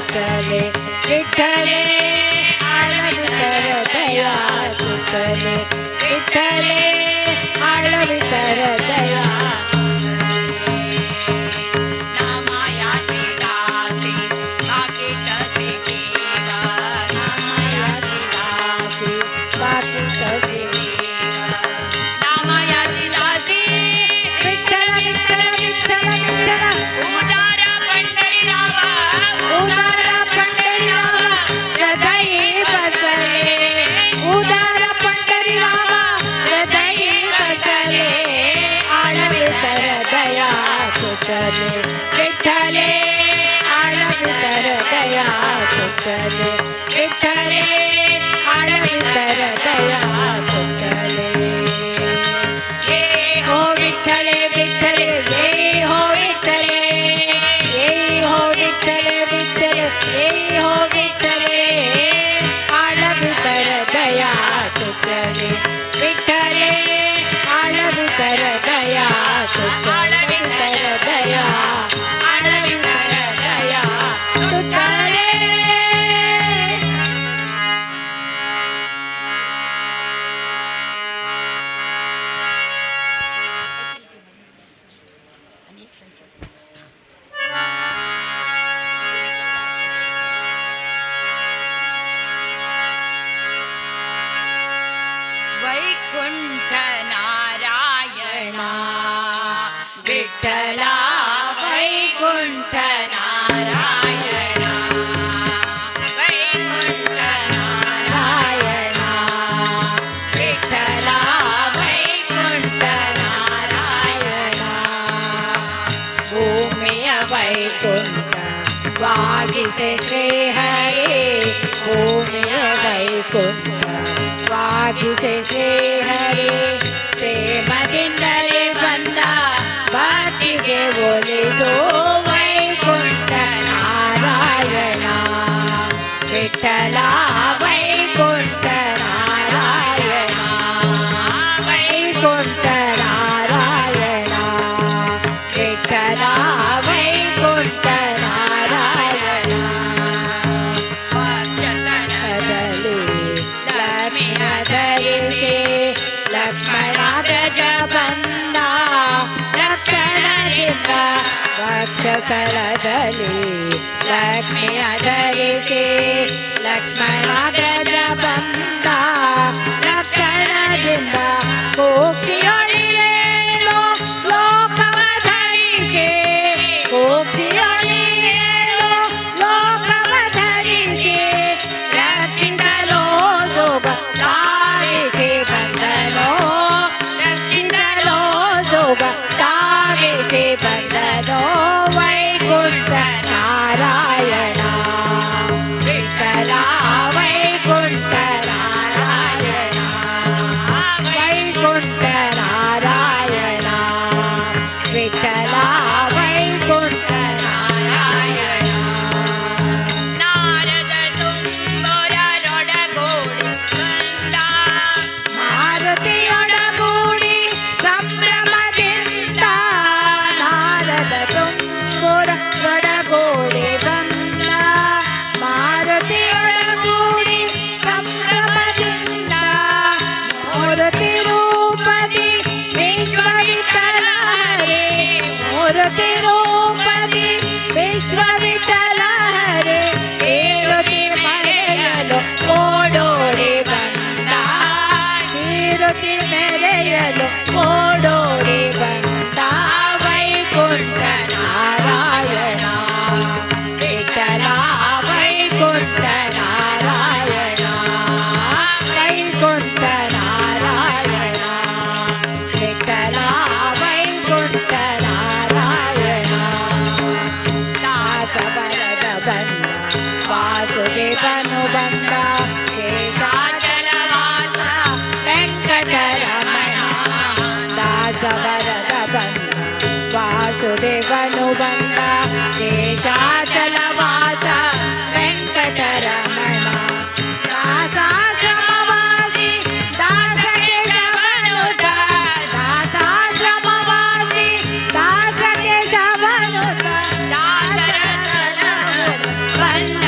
सुतले विठ्ठले आळवितर दया सुतले विठ्ठले आळवितर दया नामायाची दासी बाकीची जीवा नामायाची दासी बाकीची नामायाची दासी विठ्ठल विठ्ठल विठ्ठल विठ्ठल उदार पंढरीरावा उदार पंढरीरावा हृदयी बसले उदार पंढरीरावा हृदयी बसले आळवितर दया सुतले विठ्ठले आळवितर दया सुतले विठ्ठले आळवितर दया सुतले हे हो विठ्ठले विठ्ठले जय हो विठ्ठले जय हो विठ्ठले विठ्ठले जय हो विठ्ठले आळवितर दया सुतले विठ्ठले आळवितर दया सुतले विठ्ठल दया आळवितर दया सुतले वैकुंठ नारायणा विठ्ठला वैकुंठ नारायणा वैकुंठ नारायणा विठ्ठला वैकुंठ नारायणा भूमिय वैकुंठ वागिसे श्री हरे भूमिय वैकुंठ वागिसे श्री हरे ಪ್ರೇಮದಿಂದಲೇ ಬಂದ ಭಕ್ತಿಗೆ ಒಲಿದು ವೈಕುಂಠ ನಾರಾಯಣ ವಿಠಲ ವೈಕುಂಠ ನಾರಾಯಣ ವೈಕುಂಠ ನಾರಾಯಣ ವಿಠಲ ವೈಕುಂಠ ನಾರಾಯಣ ಪಕ್ಷದಲ್ಲಿ ಲಕ್ಷ್ಮಿಯ ಧರಿಸಿ ಲಕ್ಷ್ಮಣಾಗ್ರಜ ಬಂದ ರಕ್ಷಣದಿಂದ ವಕ್ಷಸ್ಥಳದಲ್ಲಿ ಲಕ್ಷ್ಮಿಯ ಧರಿಸಿ ಲಕ್ಷ್ಮಣಾಗ್ರಜ ಬಂದ ರಕ್ಷಣದಿಂದ ಕೋಕ್ಷಿಯೊಳಿರೇಳು ಲೋಕವ ಧರಿಸಿ ಕೋಕ್ಷಿಯೊಳಿರೇಳು ಲೋಕವ ಧರಿಸಿ ರಕ್ಷಿಸಲು ಸುಖ ತಾರಿಸಿ ಬಂದನೋ ರಕ್ಷಿಸಲು ಸುಖ ತಾರಿಸಿ ಬಂದನೋ ವೈಕುಂಠ ನಾರಾಯಣ ವಿಠಲ ವೈಕುಂಠ ನಾರಾಯಣ ವೈಕುಂಠ ನಾರಾಯಣ ವಿಠಲ ವೈಕುಂಠ ನಾರಾಯಣ ನಾರದ ತುಂಬೊರರೊಡಗೂಡಿ ಬಂದ ಮಾರುತಿಯೊಡಗೂಡಿ ಸಂಭ್ರಮದಿಂದ ನಾರದ ತುಂಬುರೊಡಗೂಡಿ ಬಂದ ಮಾರುತಿಯೊಡಗೂಡಿ ಸಂಭ್ರಮದಿಂದ ಮೂರ್ತಿ ರೂಪದಿ ವಿಶ್ವವಿಠಲ ಹರೇ ಮೂರ್ತಿ ರೂಪದಿ ವಿಶ್ವವಿಠಲ ಹರೇ ಏರುತಿ ಮರೆಯಲು ಓಡೋಡಿ ಬಂದ ಕೀರುತಿ ಮೆರೆಯಲು ಓಡೋಡಿ ಬಂದ ವೈಕುಂಠ ನಾರಾಯಣ ವಿಠಲ ವೈಕುಂಠ ನಾರಾಯಣ ವೈಕುಂಠ ನಾರಾಯಣ ವಿಠಲ ವೈಕುಂಠ ನಾರಾಯಣ ದಾಸ ಬರದ ಬಂದ ವಾಸುದೇವನು ಬಂದ ಶೇಷಾಚಲ ವಾಸ ವೆಂಕಟರಮಣ ದಾಸ ಬರದ ಬಂದ ವಾಸುದೇವನು ಬಂದ ಶೇಷಾಚಲ ವಾಸ ವೆಂಕಟರಮಣ ದಾಸಾಶ್ರಮವಾಸಿ ದಾಸಗೆ ಶವನುತ ದಾಸಾಶ್ರಮವಾಸಿ ದಾಸಗೆ ಶವನುತ ದಾಸರ ಸಲಹನು ಬಂದ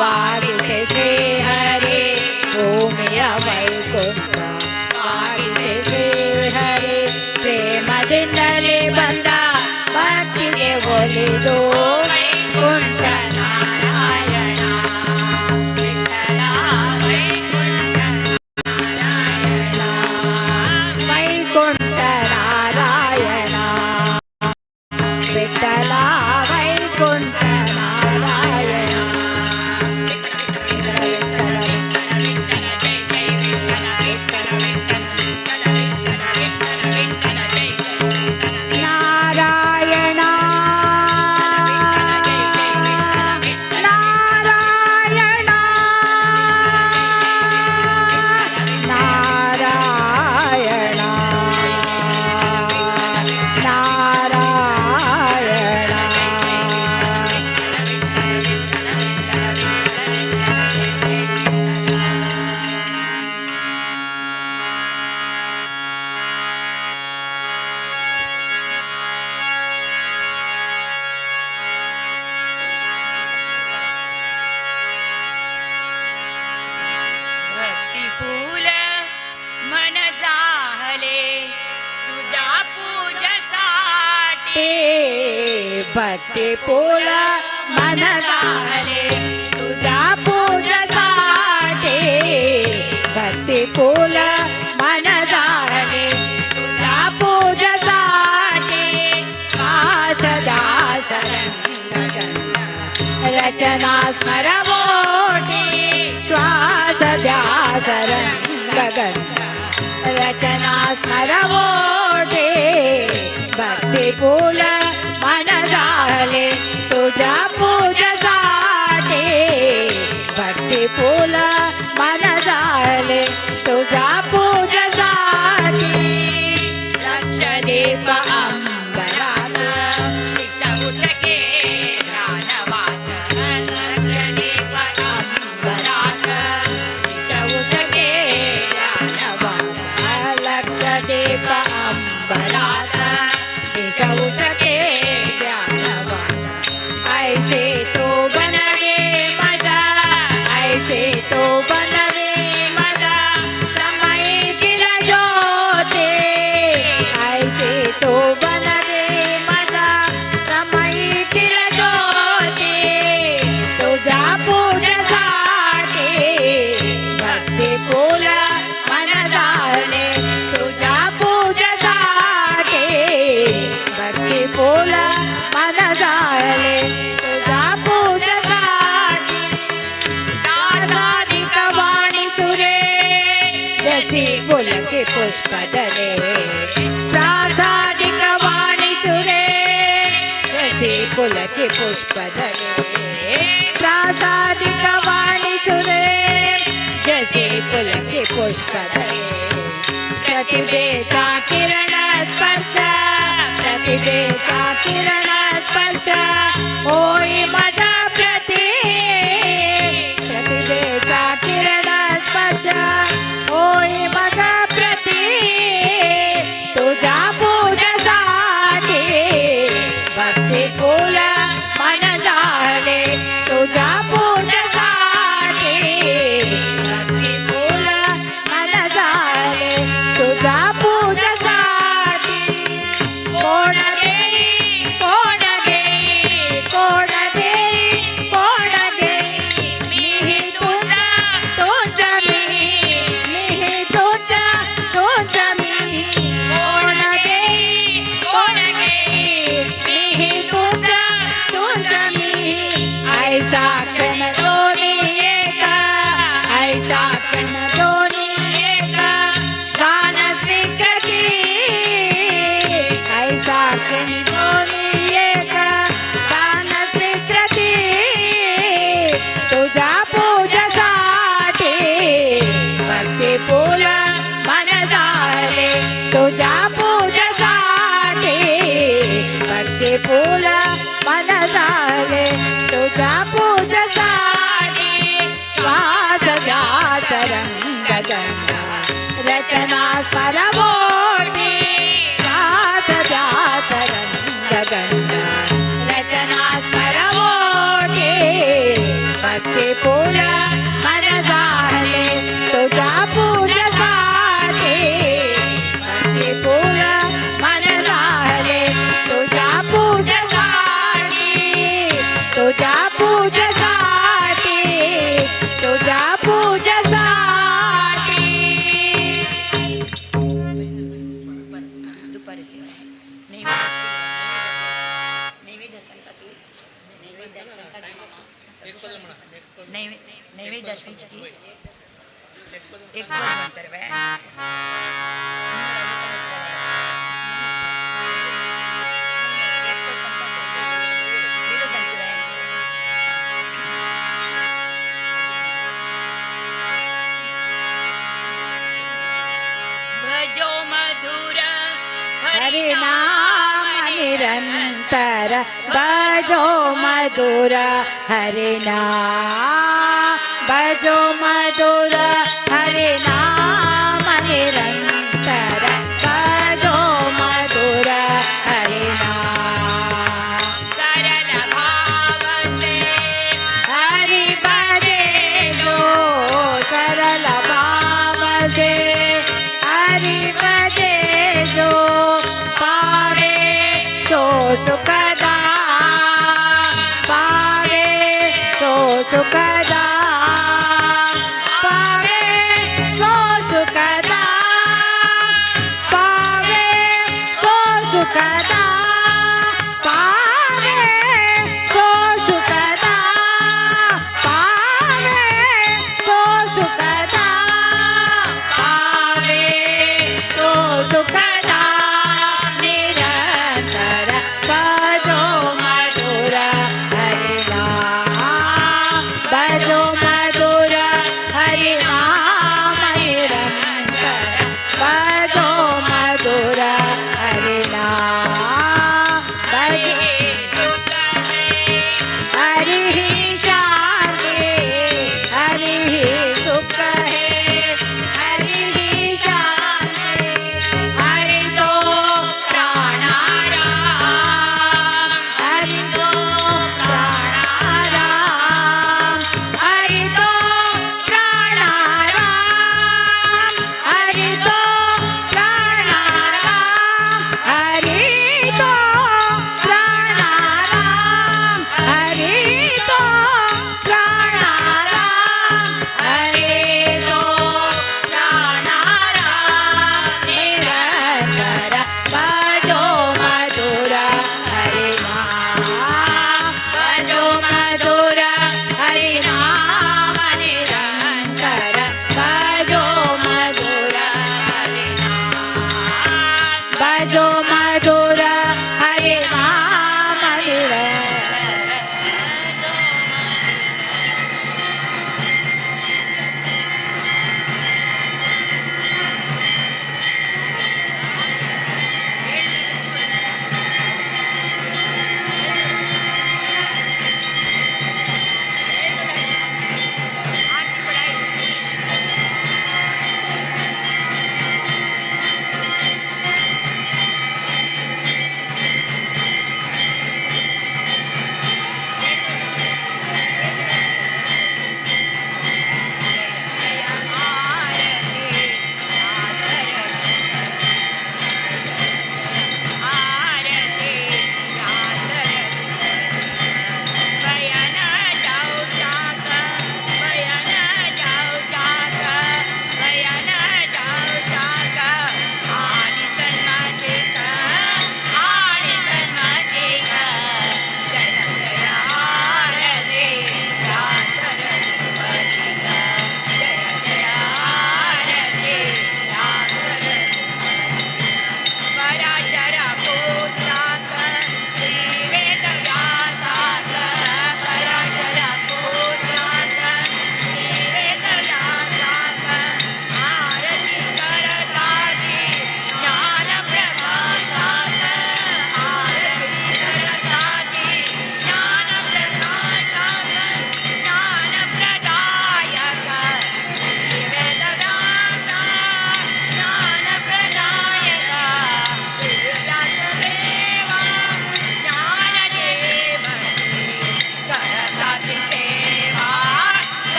वागिसे श्री हरे भूमिय वैकुंठ वागिसे श्री हरे प्रेमದಿಂದಲೇ ಬಂದ ಭಕ್ತಿಗೆ ಒಲಿದು ವೈಕುಂಠ ನಾರಾಯಣ ವಿಠಲ ವೈಕುಂಠ ನಾರಾಯಣ ವೈಕುಂಠ ನಾರಾಯಣ ವಿಠಲ ವೈಕುಂಠ ನಾರಾಯಣ ನಾರಾಯಣ ನಾರಾಯಣ ನಾರಾಯಣ भक्ती फूल मन जाहले तुझ्या पूजसाठी भक्ती फूल मन झाले तुझ्या पूजसाठी भक्ती फूल मन झाले तुझ्या पूजसाठी दास दास रचना स्मरवोटी श्वास ध्यास रंगगंध रचना स्मरवोटे भक्ती फूल मन झाले तुझ्या पूजसाठी भक्ती फूल मन झाले तुझ्या पूजसाठी लक्षदीप अंबरात दिशाऊ सके ध्यानवात लक्षदीप अंबरात दिशाऊ सके ध्यानवात लक्षदीप अंबरात दिशऊ सके ध्यानवात ऐसे तो बनवे मजा ऐसे तो बनवे मजा समयीतील ज्योते ऐसे तो बनवे मजा समयीतील ज्योते तुझ्या पूजसाठी भक्ती फूल मन झाले तुझ्या पूजसाठी भक्ती फूल मन झाले तुझ्या पूजसाठी दासादिक वाणी सुरे जशी फुलके पुष्प धरे दासादिक वाणी सुरे जशी फुलके पुष्प धरे प्रासादिक वाणी सुरे जसे फुलके पुष्प धरे प्रतिभेचा किरण स्पर्श प्रतिभेचा किरण स्पर्श होई माझा प्रती प्रतिभेचा किरण स्पर्श होई माझा प्रती तुझ्या पूजसाठी भक्ती फूल मन झाले तुझ्या पूजसाठी भक्ती फूल मन झाले तुझ्या पूजसाठी कोण देई कोण देई कोण देई कोण देई मीही तुझा तुझ मी तुझ तुझ मी कोण देई कोण घेई मीही तुझ नैवेद्य असायची एक पद म्हणतात बाय भजो मधुर हरि नाम निरंतर भजो मधुर हरि नाम भजो मधुर हरि नाम निरंतर भजो मधुर हरि नाम सरल भाव से हरि भजे जो सरल भाव से हरि भजे जो पावे सो सुखदा पावे सो सुखदा पावे सो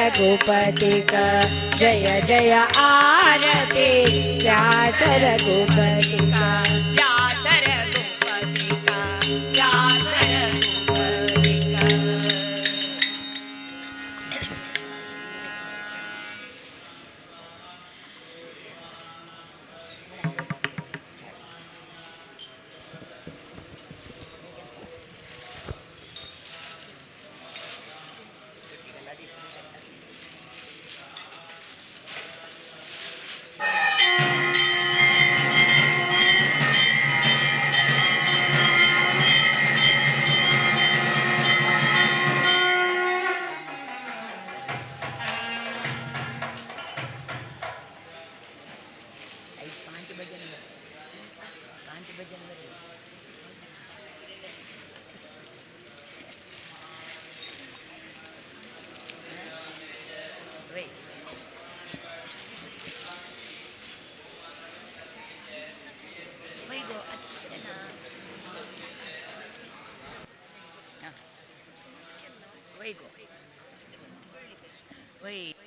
रघुपति का जय जय आरती व्यास रघुपति का व्यास रघुपति का व्यास रघुपति का Wait.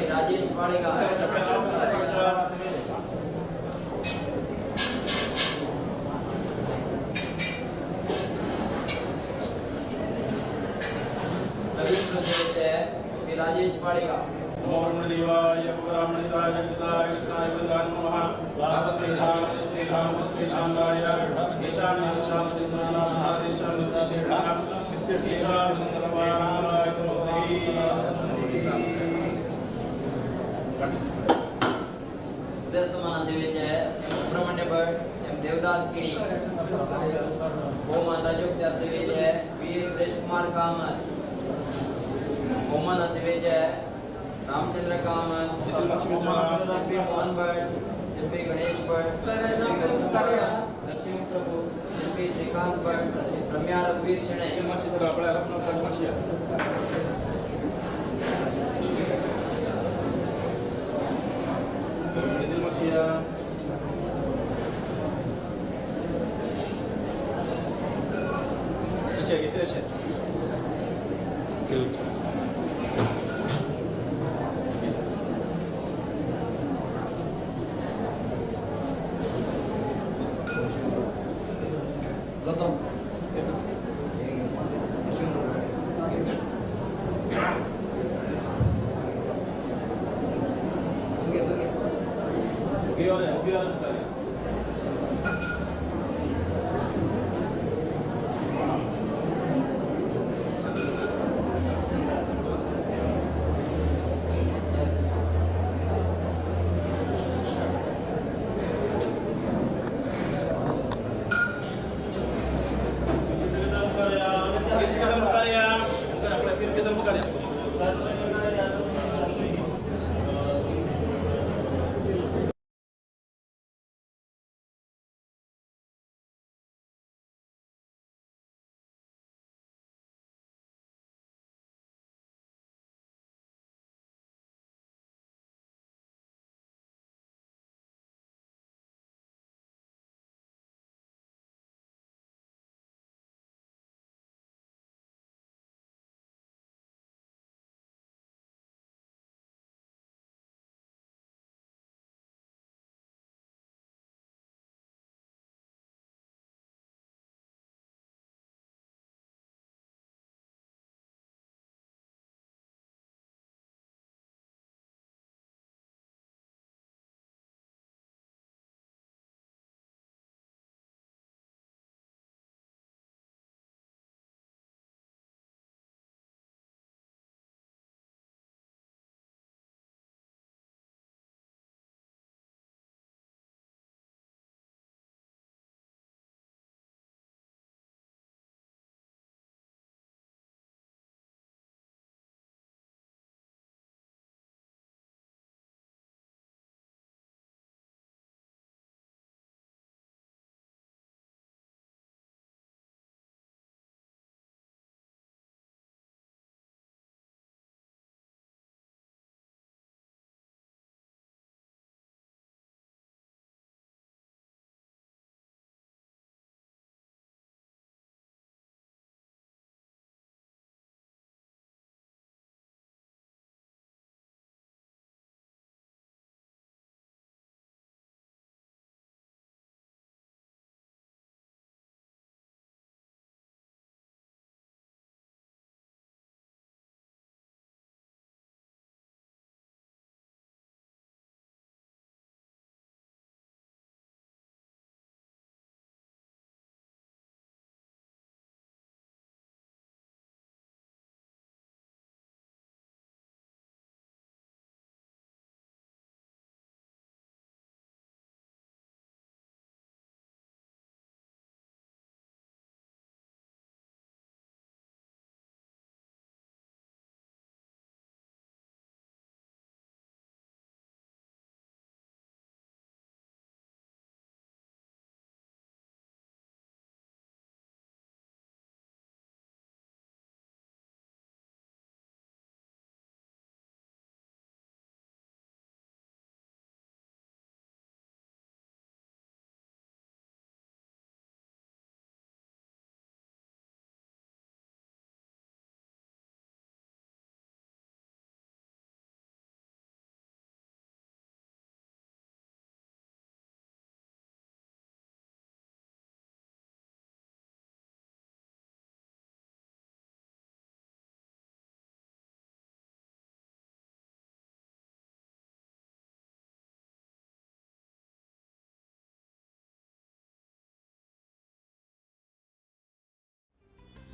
राजेश वाड़ेगा राजेश वाड़ेगा सुब्रमण्य भट्ट देवदास गिरी ओमन राजुक वीर सुरेश कुमार कामत ओमन रामचंद्र कामत मोहन भट्ट गणेश भट्ट लक्ष्मी प्रभु श्रीकांत भट्ट रम्या रघुवीर शणे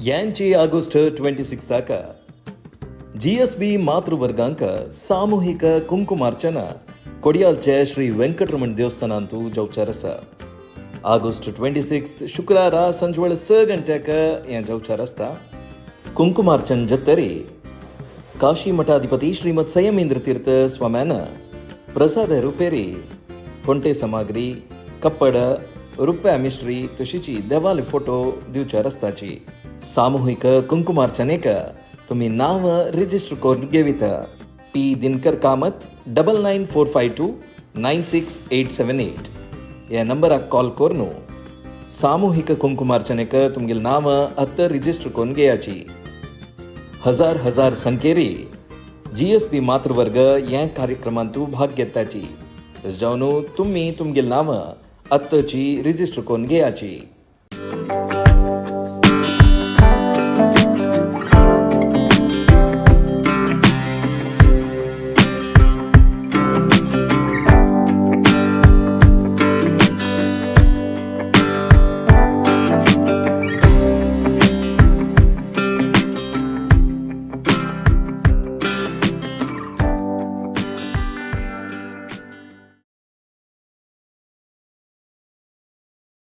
यांची ऑगस्ट 26 ताका GSB मातृवर्गांक सामुहिक कुंकुमार्चना कोडयालचे श्री वेंकटरमण देवस्थानांतू जावचार आसा. ऑगस्ट 26 शुक्रारा संजवळ 6 गंट्याक हें जावचार आसता. कुंकुमार्चन जत्तरी काशी मठाधिपती श्रीमद संयमेंद्र तीर्थ स्वाम्यान प्रसाद रुपेरी कोंटे सामग्री कप्पड रुप्या मिश्री तशीची देवाल फोटो दिवचार आसताची. सामुहिक कुंकुमार्चनेक तुम्ही नाव रिजिस्टर करून घेविता. P. दिनकर कामत 9945296878 ह्या नंबराक कॉल करून सामुहिक कुंकुमार्चनेक तुमगेल नाव आत्ता रिजिस्टर करून घेयाची. हजार संख्येरी GSB मातृवर्ग ह्या कार्यक्रमांतू भाग घेताची. जावन तुम्ही तुमगेल नाव आत्ताची रिजिस्टर करून घेयाची.